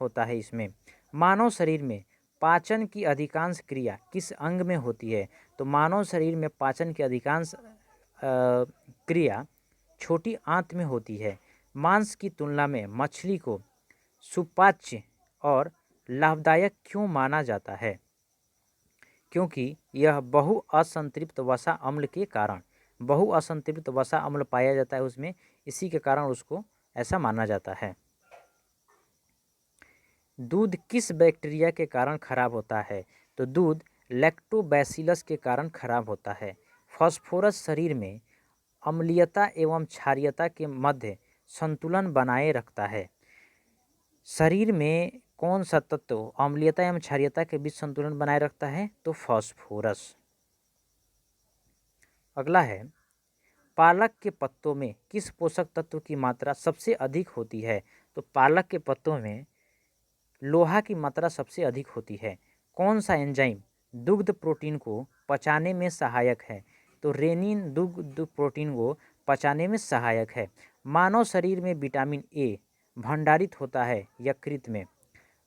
होता है इसमें। मानव शरीर में पाचन की अधिकांश क्रिया किस अंग में होती है? तो मानव शरीर में पाचन की अधिकांश क्रिया छोटी आंत में होती है। मांस की तुलना में मछली को सुपाच्य और लाभदायक क्यों माना जाता है? क्योंकि यह बहुअसंतृप्त वसा अम्ल के कारण बहुअसंतृप्त वसा अम्ल पाया जाता है उसमें, इसी के कारण उसको ऐसा माना जाता है। दूध किस बैक्टीरिया के कारण खराब होता है? तो दूध लैक्टोबैसिलस के कारण खराब होता है। फास्फोरस शरीर में अम्लीयता एवं क्षारीयता के मध्य संतुलन बनाए रखता है। शरीर में कौन सा तत्व अम्लीयता एवं क्षारीयता के बीच संतुलन बनाए रखता है? तो फास्फोरस। अगला है, पालक के पत्तों में किस पोषक तत्व की मात्रा सबसे अधिक होती है? तो पालक के पत्तों में लोहा की मात्रा सबसे अधिक होती है। कौन सा एंजाइम दुग्ध प्रोटीन को पचाने में सहायक है? तो रेनिन दुग्ध प्रोटीन को पचाने में सहायक है। मानव शरीर में विटामिन ए भंडारित होता है यकृत में।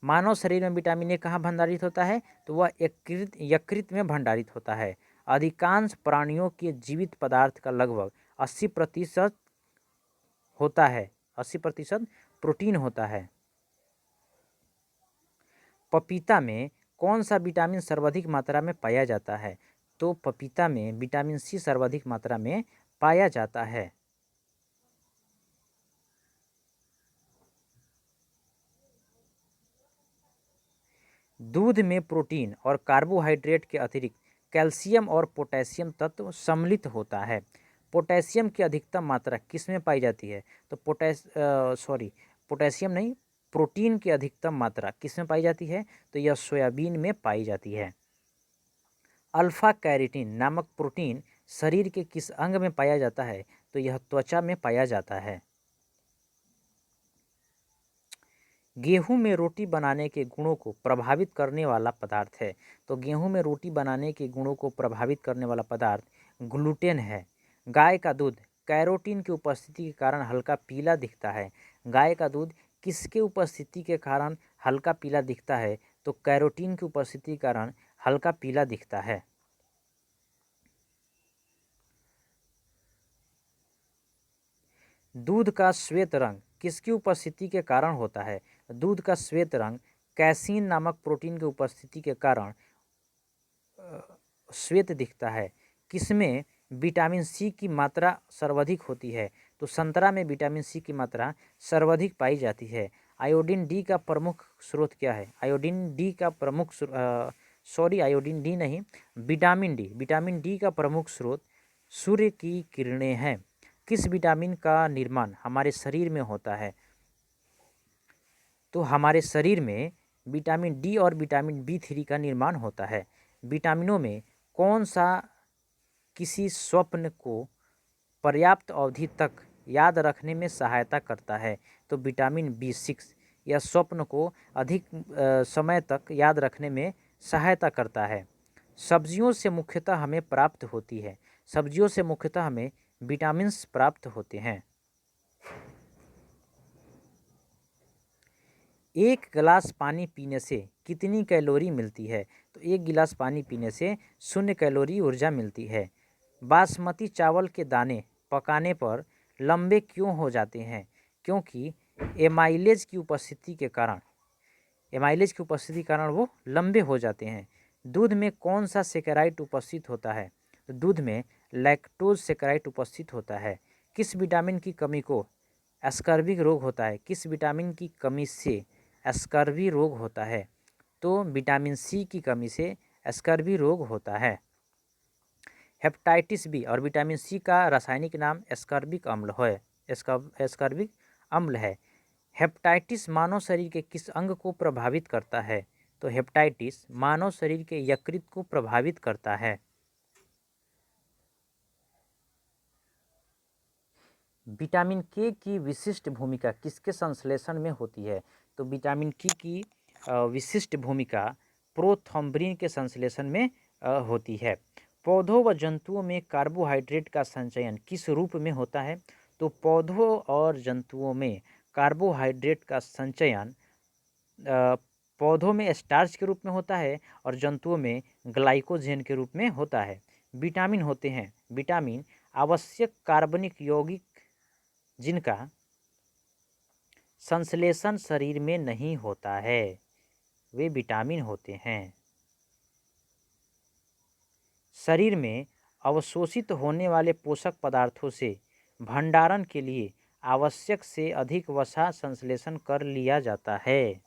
मानव शरीर में विटामिन ए कहाँ भंडारित होता है? तो वह यकृत में भंडारित होता है। अधिकांश प्राणियों के जीवित पदार्थ का लगभग 80% होता है, 80% प्रोटीन होता है। पपीता में कौन सा विटामिन सर्वाधिक मात्रा में पाया जाता है? तो पपीता में विटामिन सी सर्वाधिक मात्रा में पाया जाता है। दूध में प्रोटीन और कार्बोहाइड्रेट के अतिरिक्त कैल्शियम और पोटेशियम तत्व सम्मिलित होता है। पोटेशियम की अधिकतम मात्रा किस में पाई जाती है? तो पोटेशियम नहीं, प्रोटीन की अधिकतम मात्रा किस में पाई जाती है? तो यह सोयाबीन में पाई जाती है। अल्फा कैरोटीन नामक प्रोटीन शरीर के किस अंग में पाया जाता है? तो यह त्वचा में पाया जाता है। गेहूं में रोटी बनाने के गुणों को प्रभावित करने वाला पदार्थ है। तो गेहूं में रोटी बनाने के गुणों को प्रभावित करने वाला पदार्थ ग्लूटेन है। गाय का दूध कैरोटीन की उपस्थिति के कारण हल्का पीला दिखता है। गाय का दूध किसके उपस्थिति के कारण हल्का पीला दिखता है? तो कैरोटीन की उपस्थिति के कारण हल्का पीला दिखता है। दूध का श्वेत रंग किसकी उपस्थिति के कारण होता है? दूध का श्वेत रंग कैसीन नामक प्रोटीन की उपस्थिति के कारण श्वेत दिखता है। किसमें विटामिन सी की मात्रा सर्वाधिक होती है? तो संतरा में विटामिन सी की मात्रा सर्वाधिक पाई जाती है। आयोडीन डी का प्रमुख स्रोत क्या है? आयोडीन डी का प्रमुख आयोडीन डी नहीं, विटामिन डी का प्रमुख स्रोत सूर्य की किरणें हैं। किस विटामिन का निर्माण हमारे शरीर में होता है? तो हमारे शरीर में विटामिन डी और विटामिन B3 का निर्माण होता है। विटामिनों में कौन सा किसी स्वप्न को पर्याप्त अवधि तक याद रखने में सहायता करता है? तो विटामिन B6 यह स्वप्न को अधिक समय तक याद रखने में सहायता करता है। सब्जियों से मुख्यतः हमें प्राप्त होती है, सब्जियों से मुख्यतः हमें विटामिन्स प्राप्त होते हैं। एक गिलास पानी पीने से कितनी कैलोरी मिलती है? तो एक गिलास पानी पीने से 0 कैलोरी ऊर्जा मिलती है। बासमती चावल के दाने पकाने पर लंबे क्यों हो जाते हैं? क्योंकि एमाइलेज की उपस्थिति के कारण वो लंबे हो जाते हैं। दूध में कौन सा सेकेराइट उपस्थित होता है? तो दूध में लैक्टोज सेकेराइट उपस्थित होता है। किस विटामिन की कमी को स्कर्विक रोग होता है? किस विटामिन की कमी से स्कर्वी रोग होता है? तो विटामिन सी की कमी से स्कर्वी रोग होता है। हेपेटाइटिस बी और विटामिन सी का रासायनिक नाम स्कर्बिक अम्ल है। हेपेटाइटिस मानव शरीर के किस अंग को प्रभावित करता है? तो हेपेटाइटिस मानव शरीर के यकृत को प्रभावित करता है। विटामिन के की विशिष्ट भूमिका किसके संश्लेषण में होती है? तो विटामिन के की विशिष्ट भूमिका प्रोथ्रोम्बिन के संश्लेषण में होती है। पौधों व जंतुओं में कार्बोहाइड्रेट का संचयन किस रूप में होता है? तो पौधों और जंतुओं में कार्बोहाइड्रेट का संचयन पौधों में स्टार्च के रूप में होता है और जंतुओं में ग्लाइकोजेन के रूप में होता है। विटामिन होते हैं, विटामिन आवश्यक कार्बनिक यौगिक जिनका संश्लेषण शरीर में नहीं होता है, वे विटामिन होते हैं। शरीर में अवशोषित होने वाले पोषक पदार्थों से भंडारण के लिए आवश्यक से अधिक वसा संश्लेषण कर लिया जाता है।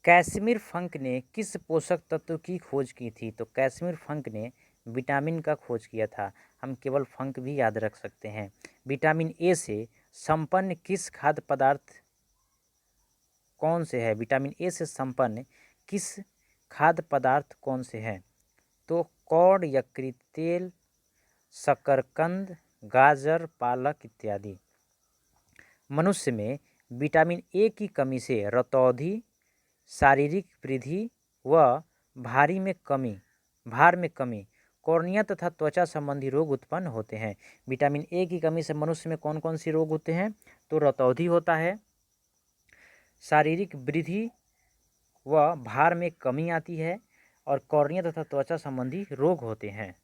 कैसिमिर फंक ने किस पोषक तत्व की खोज की थी? तो कैसिमिर फंक ने विटामिन का खोज किया था। हम केवल फंक भी याद रख सकते हैं। विटामिन ए से संपन्न किस खाद्य पदार्थ कौन से है? विटामिन ए से संपन्न किस खाद्य पदार्थ कौन से हैं? तो कॉड, यकृत तेल, शकरकंद, गाजर, पालक इत्यादि। मनुष्य में विटामिन ए की कमी से रतौंधी, शारीरिक वृद्धि व भार में कमी, कॉर्निया तथा त्वचा संबंधी रोग उत्पन्न होते हैं। विटामिन ए की कमी से मनुष्य में कौन कौन सी रोग होते हैं? तो रतौंधी होता है, शारीरिक वृद्धि व भार में कमी आती है और कॉर्निया तथा त्वचा संबंधी रोग होते हैं।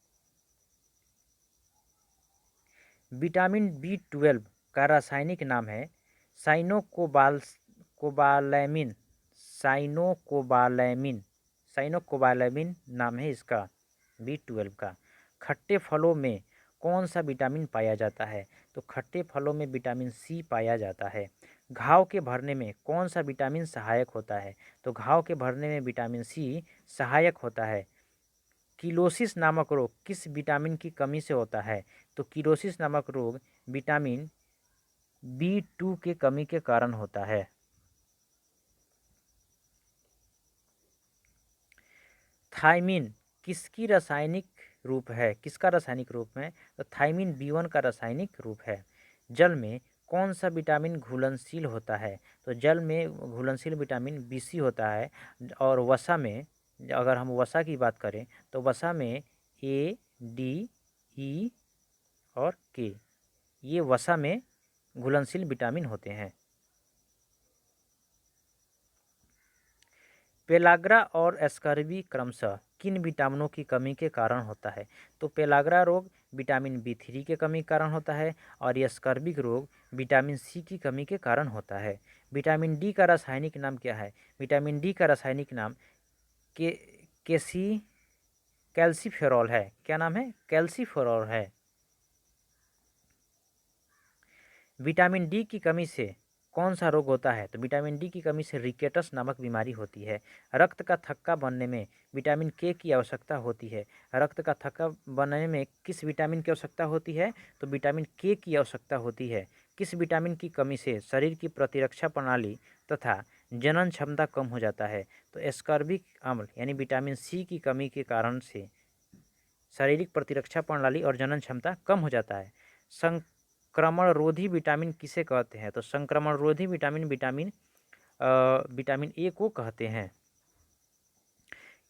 विटामिन B12 का रासायनिक नाम है साइनोकोबालैमिन। साइनोकोबालैमिन नाम है इसका B12 का। खट्टे फलों में कौन सा विटामिन पाया जाता है? तो खट्टे फलों में विटामिन C पाया जाता है। घाव के भरने में कौन सा विटामिन सहायक होता है? तो घाव के भरने में विटामिन C सहायक होता है। किलोसिस नामक रोग किस विटामिन की कमी से होता है? तो किलोसिस नामक रोग विटामिन B2 के कमी के कारण होता है। थायमिन किसका रासायनिक रूप है? तो थायमिन B1 का रासायनिक रूप है। जल में कौन सा विटामिन घुलनशील होता है? तो जल में घुलनशील विटामिन BC होता है। और वसा में, अगर हम वसा की बात करें तो वसा में A, D, E और K, ये वसा में घुलनशील विटामिन होते हैं। पेलाग्रा और स्कर्वी क्रमशः किन विटामिनों की कमी के कारण होता है? तो पेलाग्रा रोग विटामिन B3 के कमी के कारण होता है और यह स्कर्विक रोग विटामिन C की कमी के कारण होता है। विटामिन D का रासायनिक नाम क्या है? विटामिन D का रासायनिक नाम कैल्सीफेरॉल है। क्या नाम है? कैल्सीफेरॉल है। विटामिन डी की कमी से कौन सा रोग होता है? तो विटामिन डी की कमी से रिकेटस नामक बीमारी होती है। रक्त का थक्का बनने में विटामिन के की आवश्यकता होती है। रक्त का थक्का बनने में किस विटामिन की आवश्यकता होती है? तो विटामिन के की आवश्यकता होती है। किस विटामिन की कमी से शरीर की प्रतिरक्षा प्रणाली तथा जनन क्षमता कम हो जाता है? तो एस्कॉर्बिक अम्ल यानी विटामिन सी की कमी के कारण से शारीरिक प्रतिरक्षा प्रणाली और जनन क्षमता कम हो जाता है। संक्रमणरोधी विटामिन किसे कहते हैं? तो संक्रमणरोधी विटामिन विटामिन ए को कहते हैं।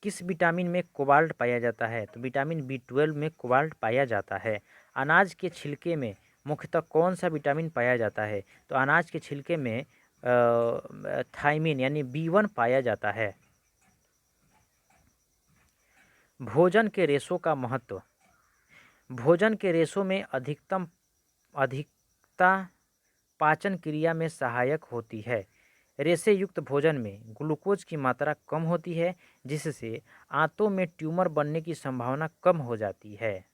किस विटामिन में कोबाल्ट पाया जाता है? तो विटामिन B12 में कोबाल्ट पाया जाता है। अनाज के छिलके में मुख्यतः कौन सा विटामिन पाया जाता है? तो अनाज के छिलके में थायमिन यानी B1 पाया जाता है। भोजन के रेशों का महत्व। भोजन के रेशों में अधिकता पाचन क्रिया में सहायक होती है। रेशे युक्त भोजन में ग्लूकोज की मात्रा कम होती है, जिससे आंतों में ट्यूमर बनने की संभावना कम हो जाती है।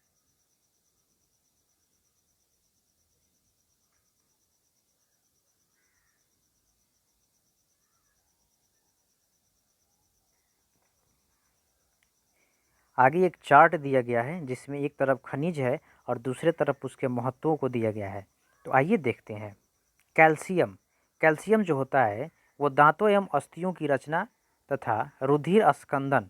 आगे एक चार्ट दिया गया है जिसमें एक तरफ खनिज है और दूसरे तरफ उसके महत्वों को दिया गया है। तो आइए देखते हैं। कैल्शियम जो होता है वो दांतों एवं अस्थियों की रचना तथा रुधिर स्कंदन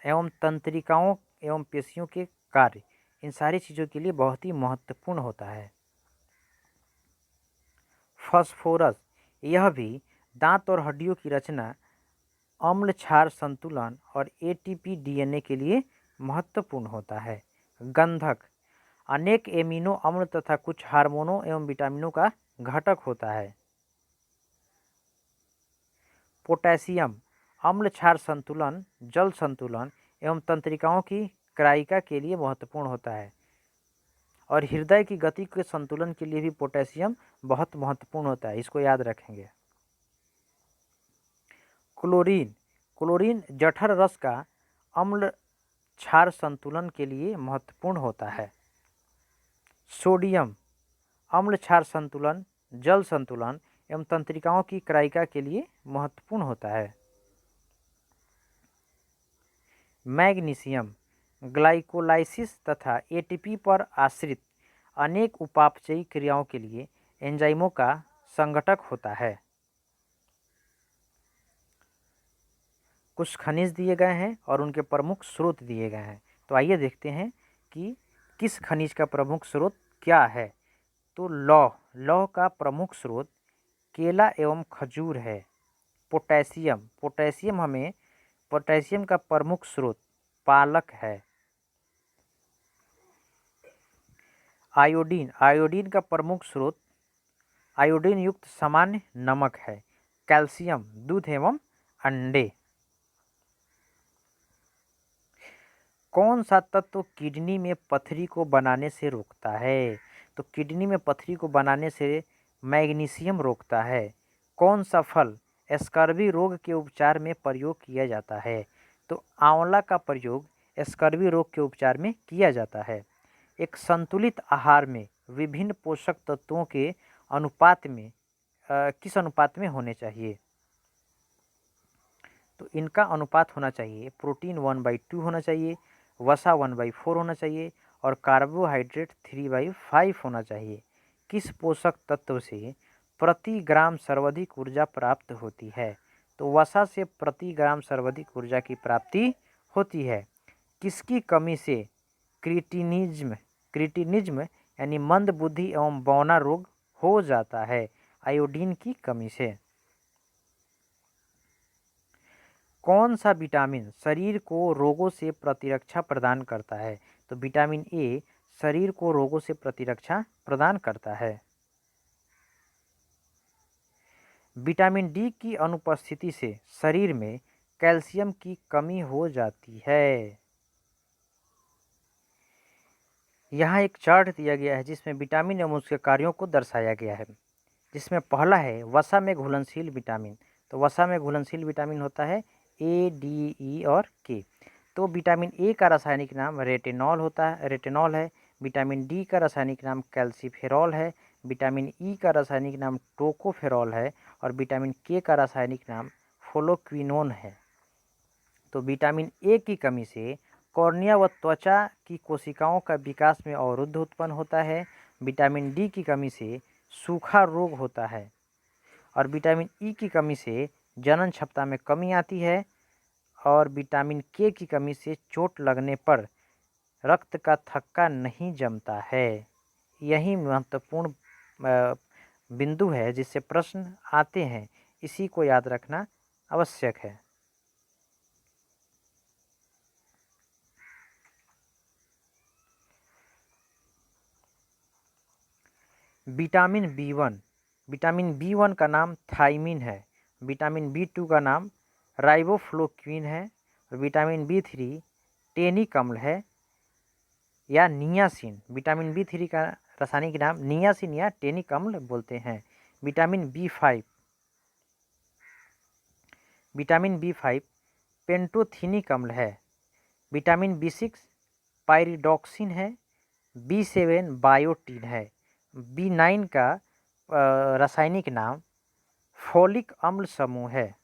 एवं तंत्रिकाओं एवं पेशियों के कार्य, इन सारी चीज़ों के लिए बहुत ही महत्वपूर्ण होता है। फास्फोरस, यह भी दांत और हड्डियों की रचना, अम्ल क्षार संतुलन और ATP DNA के लिए महत्वपूर्ण होता है। गंधक, अनेक एमिनो अम्ल तथा कुछ हार्मोनों एवं विटामिनों का घटक होता है। पोटेशियम, अम्ल क्षार संतुलन, जल संतुलन एवं तंत्रिकाओं की क्रायिका के लिए महत्वपूर्ण होता है। और हृदय की गति के संतुलन के लिए भी पोटेशियम बहुत महत्वपूर्ण होता है, इसको याद रखेंगे। क्लोरीन जठर रस का अम्ल क्षार संतुलन के लिए महत्वपूर्ण होता है। सोडियम, अम्ल क्षार संतुलन, जल संतुलन एवं तंत्रिकाओं की क्रायिका के लिए महत्वपूर्ण होता है। मैग्नीशियम, ग्लाइकोलाइसिस तथा ATP पर आश्रित अनेक उपापचयी क्रियाओं के लिए एंजाइमों का संगठक होता है। कुछ खनिज दिए गए हैं और उनके प्रमुख स्रोत दिए गए हैं। तो आइए देखते हैं कि किस खनिज का प्रमुख स्रोत क्या है। तो लौह का प्रमुख स्रोत केला एवं खजूर है। पोटेशियम हमें पोटेशियम का प्रमुख स्रोत पालक है। आयोडीन, आयोडीन का प्रमुख स्रोत आयोडीन युक्त सामान्य नमक है। कैल्शियम, दूध एवं अंडे। कौन सा तत्व किडनी में पथरी को बनाने से रोकता है? तो किडनी में पथरी को बनाने से मैग्नीशियम रोकता है। कौन सा फल स्कर्वी रोग के उपचार में प्रयोग किया जाता है? तो आंवला का प्रयोग स्कर्वी रोग के उपचार में किया जाता है। एक संतुलित आहार में विभिन्न पोषक तत्वों के अनुपात में किस अनुपात में होने चाहिए? तो इनका अनुपात होना चाहिए, प्रोटीन 1/2 होना चाहिए, वसा 1/4 होना चाहिए और कार्बोहाइड्रेट 3/5 होना चाहिए। किस पोषक तत्व से प्रति ग्राम सर्वाधिक ऊर्जा प्राप्त होती है? तो वसा से प्रति ग्राम सर्वाधिक ऊर्जा की प्राप्ति होती है। किसकी कमी से क्रिटिनिज्म यानी मंद बुद्धि एवं बौना रोग हो जाता है? आयोडीन की कमी से। कौन सा विटामिन शरीर को रोगों से प्रतिरक्षा प्रदान करता है? तो विटामिन ए शरीर को रोगों से प्रतिरक्षा प्रदान करता है। विटामिन डी की अनुपस्थिति से शरीर में कैल्शियम की कमी हो जाती है। यहाँ एक चार्ट दिया गया है जिसमें विटामिन एवं उसके कार्यों को दर्शाया गया है, जिसमें पहला है वसा में घुलनशील विटामिन। तो वसा में घुलनशील विटामिन होता है ए, डी, ई और के। तो विटामिन ए का रासायनिक नाम रेटिनॉल है। विटामिन डी का रासायनिक नाम कैल्सीफेरॉल है। विटामिन ई का रासायनिक नाम टोकोफेरॉल है और विटामिन के का रासायनिक नाम फ्लोक्विनोन है। तो विटामिन ए की कमी से कॉर्निया व त्वचा की कोशिकाओं का विकास में अवरुद्ध उत्पन्न होता है। विटामिन डी की कमी से सूखा रोग होता है और विटामिन ई की कमी से जनन क्षमता में कमी आती है और विटामिन के की कमी से चोट लगने पर रक्त का थक्का नहीं जमता है। यही महत्वपूर्ण बिंदु है जिससे प्रश्न आते हैं, इसी को याद रखना आवश्यक है। विटामिन बी वन का नाम थाइमिन है। विटामिन बी2 का नाम राइबोफ्लोक्विन है और विटामिन बी3 टेनिक अम्ल है या नियासिन। विटामिन बी3 का रासायनिक नाम नियासिन या टेनिक अम्ल बोलते हैं। विटामिन बी5 पेंटोथेनिक अम्ल है। विटामिन बी6 पायरिडॉक्सिन है। बी7 बायोटीन है। बी9 का रासायनिक नाम फोलिक अम्ल समूह है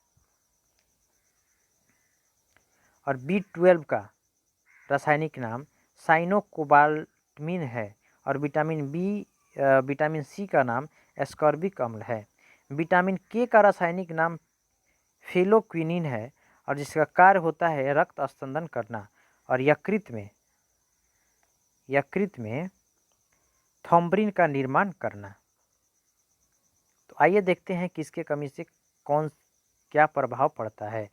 और बी12 का रासायनिक नाम साइनोकोबाल्टमिन है और विटामिन सी का नाम एस्कॉर्बिक अम्ल है। विटामिन के का रासायनिक नाम फेलोक्विनिन है और जिसका कार्य होता है रक्त स्तंदन करना और यकृत में थ्रोम्बिन का निर्माण करना। तो आइए देखते हैं किसके कमी से क्या प्रभाव पड़ता है।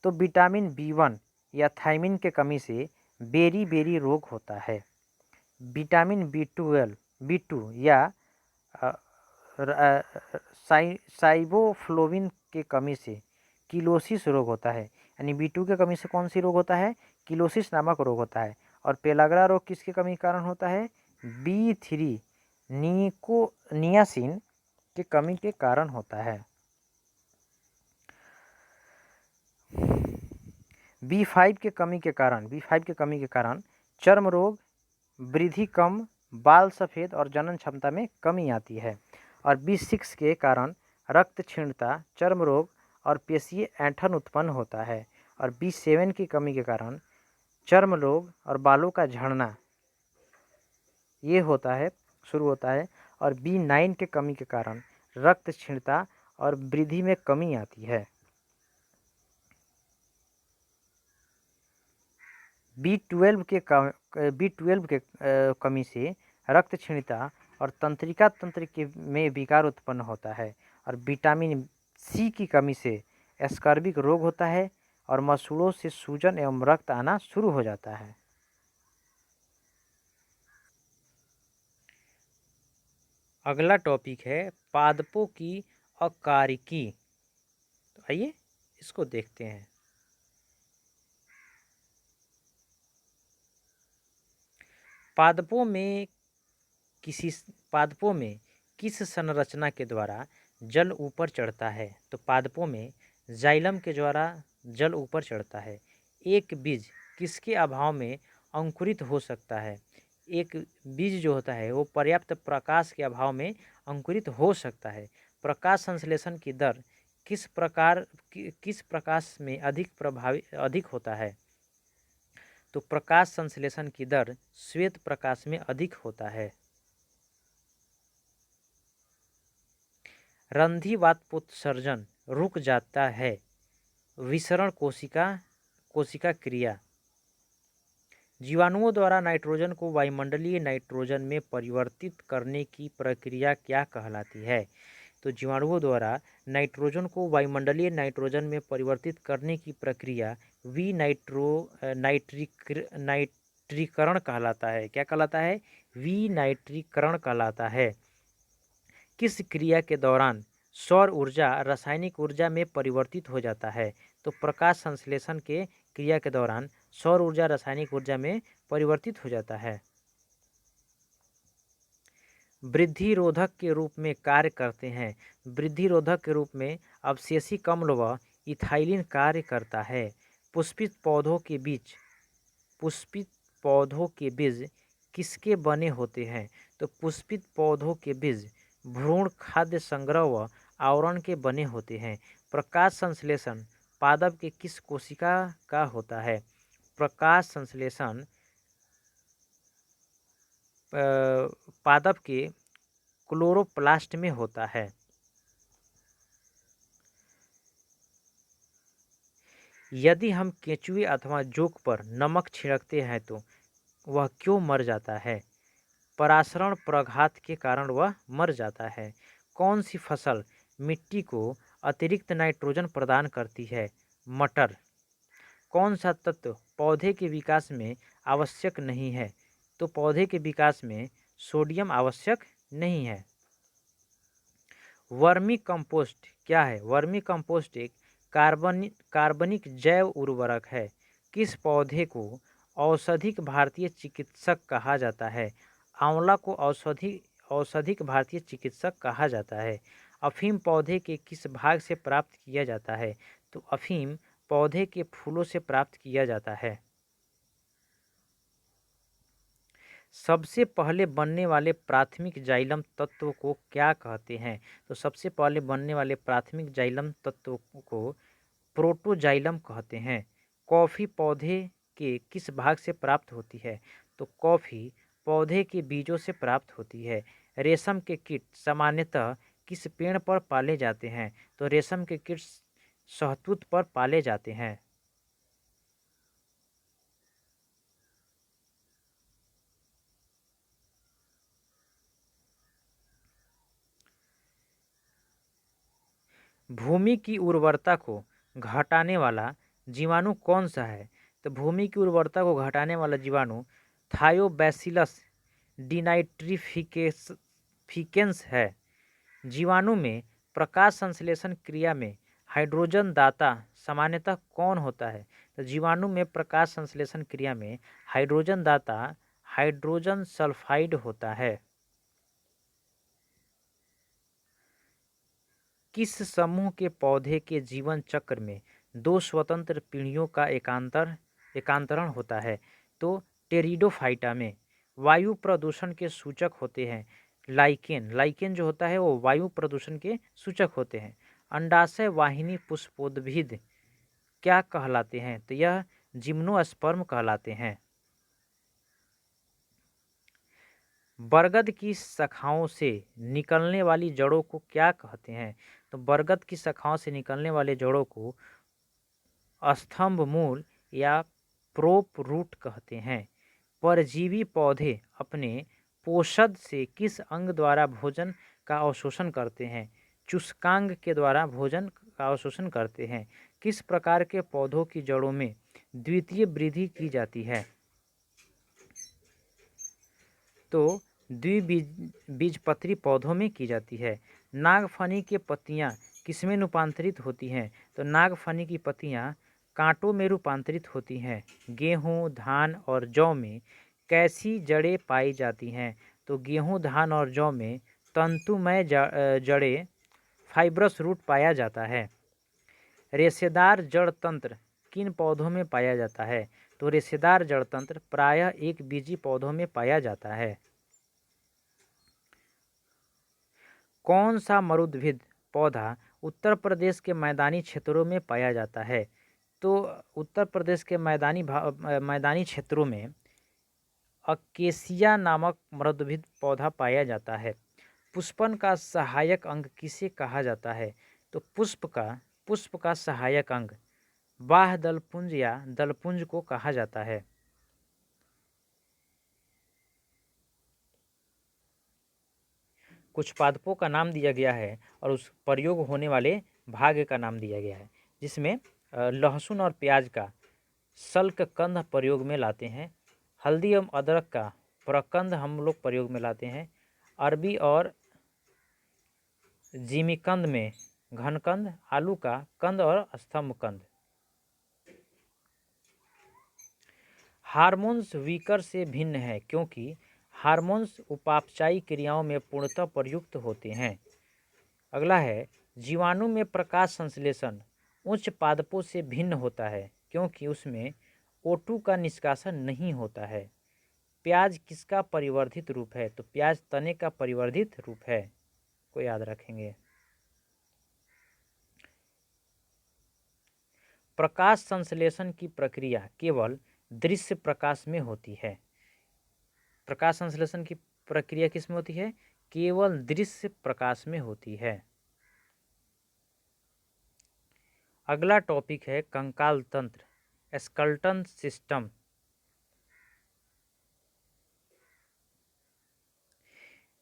तो विटामिन बी1 या थायमिन के कमी से बेरी रोग होता है। विटामिन बी2 या साइबोफ्लोविन के कमी से किलोसिस रोग होता है। यानी बी2 के कमी से कौन सी रोग होता है? किलोसिस नामक रोग होता है। और पेलाग्रा रोग किसके कमी के कारण होता है? बी3 नियासिन के कमी के कारण होता है। बी5 के कमी के कारण चर्म रोग, वृद्धि कम, बाल सफ़ेद और जनन क्षमता में कमी आती है। और बी6 के कारण रक्त क्षीणता, चर्म रोग और पेशीय ऐंठन उत्पन्न होता है। और बी7 की कमी के कारण चर्म रोग और बालों का झड़ना ये शुरू होता है। और बी9 के कमी के कारण रक्त क्षीणता और वृद्धि में कमी आती है। बी12 के कमी से रक्त क्षीणता और तंत्रिका तंत्र में विकार उत्पन्न होता है। और विटामिन सी की कमी से एस्कॉर्बिक रोग होता है और मसूड़ों से सूजन एवं रक्त आना शुरू हो जाता है। अगला टॉपिक है पादपों की अकारिकी। तो आइए इसको देखते हैं। पादपों में किसी पादपों में किस संरचना के द्वारा जल ऊपर चढ़ता है? तो पादपों में जाइलम के द्वारा जल ऊपर चढ़ता है। एक बीज किसके अभाव में अंकुरित हो सकता है? एक बीज जो होता है वो पर्याप्त प्रकाश के अभाव में अंकुरित हो सकता है। प्रकाश संश्लेषण की दर किस प्रकाश में अधिक होता है? तो प्रकाश संश्लेषण की दर श्वेत प्रकाश में अधिक होता है। रंधिवातपोत्सर्जन रुक जाता है। विसरण कोशिका क्रिया। जीवाणुओं द्वारा नाइट्रोजन को वायुमंडलीय नाइट्रोजन में परिवर्तित करने की प्रक्रिया क्या कहलाती है? तो जीवाणुओं द्वारा नाइट्रोजन को वायुमंडलीय नाइट्रोजन में परिवर्तित करने की प्रक्रिया नाइट्रीकरण कहलाता है। क्या कहलाता है? विनाइट्रीकरण कहलाता है। किस क्रिया के दौरान सौर ऊर्जा रासायनिक ऊर्जा में परिवर्तित हो जाता है? तो प्रकाश संश्लेषण के क्रिया के दौरान सौर ऊर्जा रासायनिक ऊर्जा में परिवर्तित हो जाता है। वृद्धि रोधक के रूप में कार्य करते हैं। वृद्धि रोधक के रूप में अवशेषिक अम्ल व इथाइलिन कार्य करता है। पुष्पित पौधों के बीज किसके बने होते हैं? तो पुष्पित पौधों के बीज भ्रूण खाद्य संग्रह व आवरण के बने होते हैं। प्रकाश संश्लेषण पादप के किस कोशिका का होता है? प्रकाश संश्लेषण पादप के क्लोरोप्लास्ट में होता है। यदि हम केंचुए अथवा जोंक पर नमक छिड़कते हैं तो वह क्यों मर जाता है? परासरण प्रघात के कारण वह मर जाता है। कौन सी फसल मिट्टी को अतिरिक्त नाइट्रोजन प्रदान करती है? मटर। कौन सा तत्व पौधे के विकास में आवश्यक नहीं है? तो पौधे के विकास में सोडियम आवश्यक नहीं है। वर्मी कंपोस्ट क्या है? वर्मी कंपोस्ट एक कार्बनिक जैव उर्वरक है। किस पौधे को औषधिक भारतीय चिकित्सक कहा जाता है? आंवला को औषधिक भारतीय चिकित्सक कहा जाता है। अफीम पौधे के किस भाग से प्राप्त किया जाता है? तो अफीम पौधे के फूलों से प्राप्त किया जाता है। सबसे पहले बनने वाले प्राथमिक जाइलम तत्व को क्या कहते हैं? तो सबसे पहले बनने वाले प्राथमिक जाइलम तत्व को प्रोटोजाइलम कहते हैं। कॉफ़ी पौधे के किस भाग से प्राप्त होती है? तो कॉफ़ी पौधे के बीजों से प्राप्त होती है। रेशम के कीट सामान्यतः किस पेड़ पर पाले जाते हैं? तो रेशम के कीट शहतूत पर पाले जाते हैं। भूमि की उर्वरता को घटाने वाला जीवाणु कौन सा है? तो भूमि की उर्वरता को घटाने वाला जीवाणु थायोबैसिलस डिनाइट्रिफिकेंस है। जीवाणु में प्रकाश संश्लेषण क्रिया में हाइड्रोजन दाता सामान्यतः कौन होता है? तो जीवाणु में प्रकाश संश्लेषण क्रिया में हाइड्रोजन दाता हाइड्रोजन सल्फाइड होता है। किस समूह के पौधे के जीवन चक्र में दो स्वतंत्र पीढ़ियों का एकांतरण होता है? तो टेरिडोफाइटा में। वायु प्रदूषण के सूचक होते हैं लाइकेन जो होता है वो वायु प्रदूषण के सूचक होते हैं। अंडाशय वाहिनी पुष्पोद्भिद क्या कहलाते हैं? तो यह जिम्नोस्पर्म कहलाते हैं। बरगद की शाखाओं से निकलने वाली जड़ों को क्या कहते हैं? तो बरगद की शाखाओं से निकलने वाले जड़ों को स्तंभ मूल या प्रोप रूट कहते हैं। परजीवी पौधे अपने पोषद से किस अंग द्वारा भोजन का अवशोषण करते हैं? चूस्कांग के द्वारा भोजन का अवशोषण करते हैं। किस प्रकार के पौधों की जड़ों में द्वितीय वृद्धि की जाती है? तो द्विबीजपत्री पौधों में की जाती है। नागफनी की पत्तियां किसमें रूपांतरित होती हैं? तो नागफनी की पत्तियां कांटों में रूपांतरित होती हैं। गेहूं, धान और जौ में कैसी जड़ें पाई जाती हैं? तो गेहूं, धान और जौ में तंतुमय जड़ें फाइब्रस रूट पाया जाता है। रेशेदार जड़ तंत्र किन पौधों में पाया जाता है? तो रेशेदार जड़ तंत्र प्रायः एक बीजी पौधों में पाया जाता है। कौन सा मरुद्भिद पौधा उत्तर प्रदेश के मैदानी क्षेत्रों में पाया जाता है? तो उत्तर प्रदेश के मैदानी क्षेत्रों में अकेसिया नामक मरुद्भिद पौधा पाया जाता है। पुष्पन का सहायक अंग किसे कहा जाता है? तो पुष्प का सहायक अंग बाह्य दलपुंज या दलपुंज को कहा जाता है। कुछ पादपों का नाम दिया गया है और उस प्रयोग होने वाले भाग का नाम दिया गया है, जिसमें लहसुन और प्याज का शल्ककंद प्रयोग में लाते हैं। हल्दी एवं अदरक का प्रकंद हम लोग प्रयोग में लाते हैं। अरबी और जिमीकंद में घनकंद, आलू का कंद और स्तंभकंद। हार्मोन्स विकर से भिन्न है क्योंकि हार्मोन्स उपापचयी क्रियाओं में पूर्णतः प्रयुक्त होते हैं। अगला है, जीवाणु में प्रकाश संश्लेषण उच्च पादपों से भिन्न होता है क्योंकि उसमें O2 का निष्कासन नहीं होता है। प्याज किसका परिवर्धित रूप है? तो प्याज तने का परिवर्धित रूप है, को याद रखेंगे। प्रकाश संश्लेषण की प्रक्रिया केवल दृश्य प्रकाश में होती है। प्रकाश संश्लेषण की प्रक्रिया किस में होती है? केवल दृश्य प्रकाश में होती है। अगला टॉपिक है कंकाल तंत्र, स्केलेटन सिस्टम।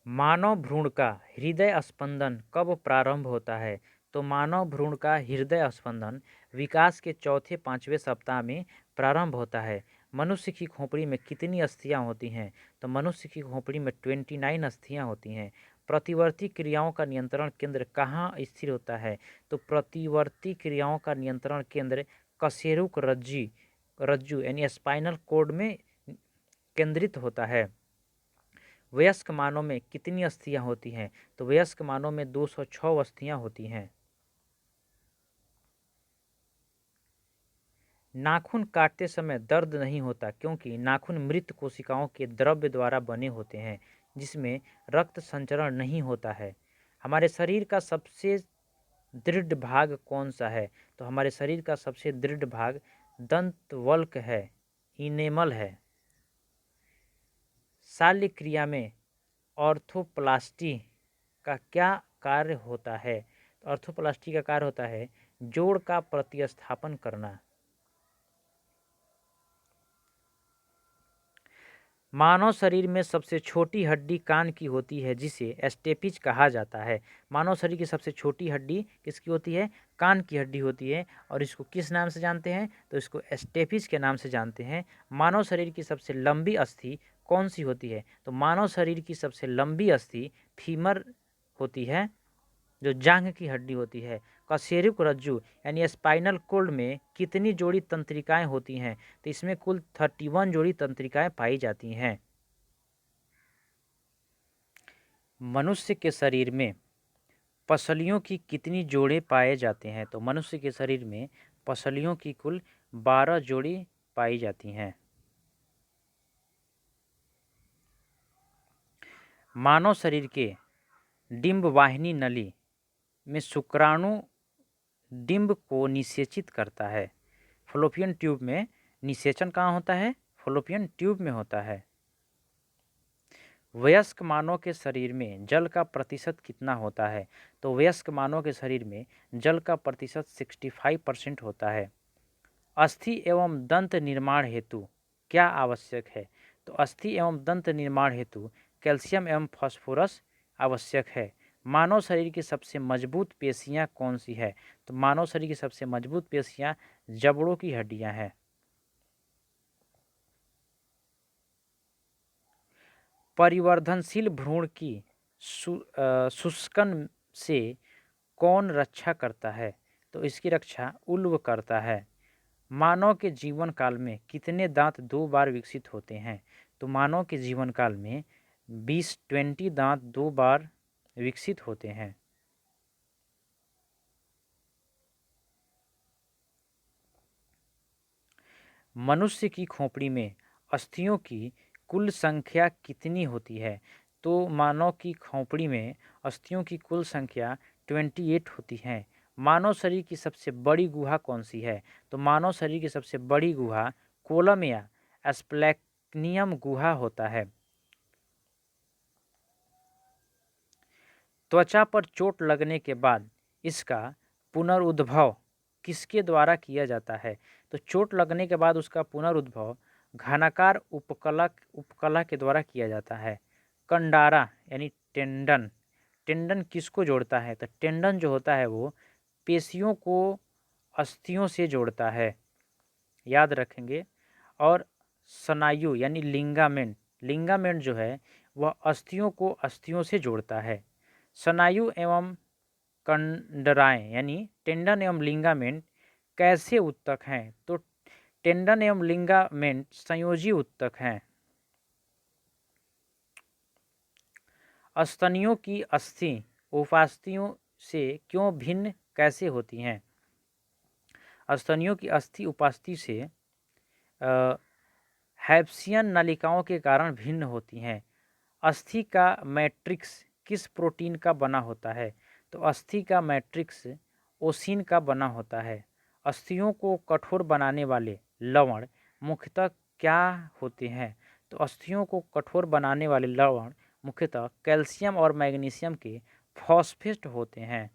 मानव भ्रूण का हृदय स्पंदन कब प्रारंभ होता है? तो मानव भ्रूण का हृदय स्पंदन विकास के चौथे पांचवें सप्ताह में प्रारंभ होता है। मनुष्य की खोपड़ी में कितनी अस्थियां होती हैं? तो मनुष्य की खोपड़ी में 29 अस्थियां होती हैं। प्रतिवर्ती क्रियाओं का नियंत्रण केंद्र कहाँ स्थिर होता है? तो प्रतिवर्ती क्रियाओं का नियंत्रण केंद्र कशेरुक रज्जु यानी स्पाइनल कॉर्ड में केंद्रित होता है। वयस्क मानव में कितनी अस्थियां होती हैं? तो वयस्क मानव में 206 अस्थियां होती हैं। नाखून काटते समय दर्द नहीं होता क्योंकि नाखून मृत कोशिकाओं के द्रव्य द्वारा बने होते हैं, जिसमें रक्त संचरण नहीं होता है। हमारे शरीर का सबसे दृढ़ भाग कौन सा है? तो हमारे शरीर का सबसे दृढ़ भाग दंतवल्क है, इनेमल है। शल्य क्रिया में ऑर्थोप्लास्टी का क्या कार्य होता है? तो ऑर्थोप्लास्टी का कार्य होता है जोड़ का प्रतिस्थापन करना। मानव शरीर में सबसे छोटी हड्डी कान की होती है, जिसे स्टेपिज कहा जाता है। मानव शरीर की सबसे छोटी हड्डी किसकी होती है? कान की हड्डी होती है। और इसको किस नाम से जानते हैं? तो इसको स्टेपिज के नाम से जानते हैं। मानव शरीर की सबसे लंबी अस्थि कौन सी होती है? तो मानव शरीर की सबसे लंबी अस्थि फीमर होती है, जो जांघ की हड्डी होती है। कशेरुक रज्जु यानी स्पाइनल कॉर्ड में कितनी जोड़ी तंत्रिकाएं होती हैं? तो इसमें कुल 31 जोड़ी तंत्रिकाएं पाई जाती हैं। मनुष्य के शरीर में पसलियों की कितनी जोड़े पाए जाते हैं? तो मनुष्य के शरीर में पसलियों की कुल 12 जोड़ी पाई जाती हैं। मानव शरीर के डिंब वाहिनी नली में शुक्राणु डिंब को निषेचित करता है। फलोपियन ट्यूब में निषेचन कहाँ होता है? फलोपियन ट्यूब में होता है। वयस्क मानव के शरीर में जल का प्रतिशत कितना होता है? तो वयस्क मानव के शरीर में जल का प्रतिशत 65% होता है। अस्थि एवं दंत निर्माण हेतु क्या आवश्यक है? तो अस्थि एवं दंत निर्माण हेतु कैल्शियम एवं फास्फोरस आवश्यक है। मानव शरीर की सबसे मजबूत पेशियां कौन सी है? तो मानव शरीर की सबसे मजबूत पेशियां जबड़ों की हड्डियां हैं। परिवर्धनशील भ्रूण की शुष्कन से कौन रक्षा करता है? तो इसकी रक्षा उल्व करता है। मानव के जीवन काल में कितने दांत 2 बार विकसित होते हैं? तो मानव के जीवन काल में 20 दांत 2 बार विकसित होते हैं। मनुष्य की खोपड़ी में अस्थियों की कुल संख्या कितनी होती है? तो मानव की खोपड़ी में अस्थियों की कुल संख्या 28 होती है। मानव शरीर की सबसे बड़ी गुहा कौन सी है? तो मानव शरीर की सबसे बड़ी गुहा कोलम या स्प्लैक्नियम गुहा होता है। त्वचा पर चोट लगने के बाद इसका पुनरुद्भव किसके द्वारा किया जाता है? तो चोट लगने के बाद उसका पुनरुद्भव घनाकार उपकला के द्वारा किया जाता है। कंडारा यानी टेंडन, टेंडन किसको जोड़ता है? तो टेंडन जो होता है वो पेशियों को अस्थियों से जोड़ता है, याद रखेंगे। और स्नायु यानी लिंगामेंट, लिंगामेंट जो है वह अस्थियों को अस्थियों से जोड़ता है। स्नायु एवं कंडराएं यानी टेंडन एवं लिंगामेंट कैसे उत्तक हैं? तो टेंडन एवं लिंगामेंट संयोजी उत्तक हैं। स्तनियों की अस्थि उपास्थियों से क्यों भिन्न कैसे होती हैं? स्तनियों की अस्थि उपास्थि से हैप्सियन नलिकाओं के कारण भिन्न होती हैं। अस्थि का मैट्रिक्स किस प्रोटीन का बना होता है? तो अस्थि का मैट्रिक्स ओसिन का बना होता है। अस्थियों को कठोर बनाने वाले लवण मुख्यतः क्या होते हैं? तो अस्थियों को कठोर बनाने वाले लवण मुख्यतः कैल्शियम और मैग्नीशियम के फॉस्फेट होते हैं।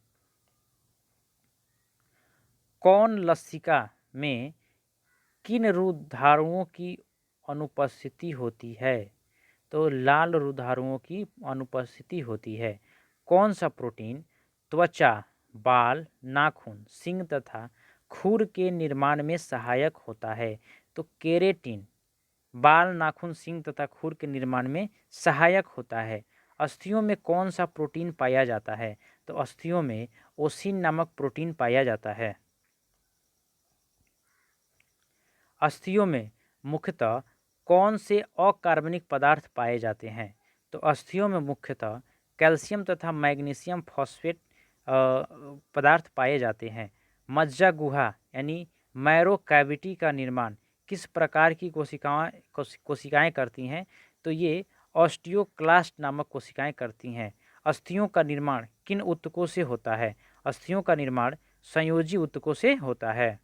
कौन लसिका में किन रुधारुओं की अनुपस्थिति होती है? तो लाल रुधारुओं की अनुपस्थिति होती है। कौन सा प्रोटीन त्वचा, बाल, नाखून, सींग तथा खुर के निर्माण में सहायक होता है? तो केरेटिन बाल, नाखून, सींग तथा खुर के निर्माण में सहायक होता है। अस्थियों में कौन सा प्रोटीन पाया जाता है? तो अस्थियों में ओसिन नामक प्रोटीन पाया जाता है। अस्थियों में मुख्यतः कौन से अकार्बनिक पदार्थ पाए जाते हैं? तो अस्थियों में मुख्यतः कैल्शियम तथा मैग्नीशियम फॉस्फेट पदार्थ पाए जाते हैं। मज्जा गुहा यानी मैरो कैविटी का निर्माण किस प्रकार की कोशिकाएं करती हैं? तो ये ऑस्टियोक्लास्ट नामक कोशिकाएं करती हैं। अस्थियों का निर्माण किन ऊतकों से होता है? अस्थियों का निर्माण संयोजी ऊतकों से होता है।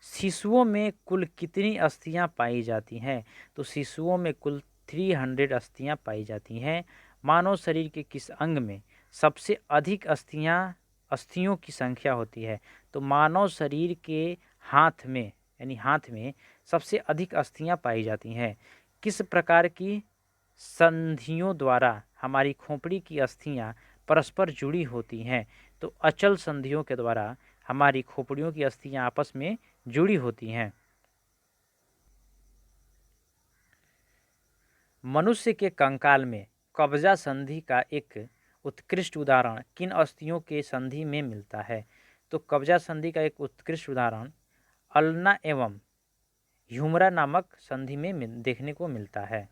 शिशुओं में कुल कितनी अस्थियां पाई जाती हैं? तो शिशुओं में कुल 300 अस्थियां पाई जाती हैं। मानव शरीर के किस अंग में सबसे अधिक अस्थियों की संख्या होती है? तो मानव शरीर के हाथ में यानी हाथ में सबसे अधिक अस्थियां पाई जाती हैं। किस प्रकार की संधियों द्वारा हमारी खोपड़ी की अस्थियां परस्पर जुड़ी होती हैं? तो अचल संधियों के द्वारा हमारी खोपड़ियों की अस्थियां आपस में जुड़ी होती हैं। मनुष्य के कंकाल में कब्जा संधि का एक उत्कृष्ट उदाहरण किन अस्थियों के संधि में मिलता है? तो कब्जा संधि का एक उत्कृष्ट उदाहरण अल्ना एवं ह्यूमरा नामक संधि में देखने को मिलता है।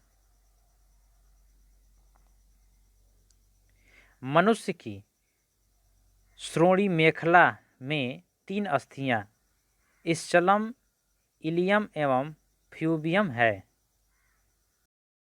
मनुष्य की श्रोणि मेखला में 3 अस्थियां स्चलम, इलियम एवं फ्यूबियम है।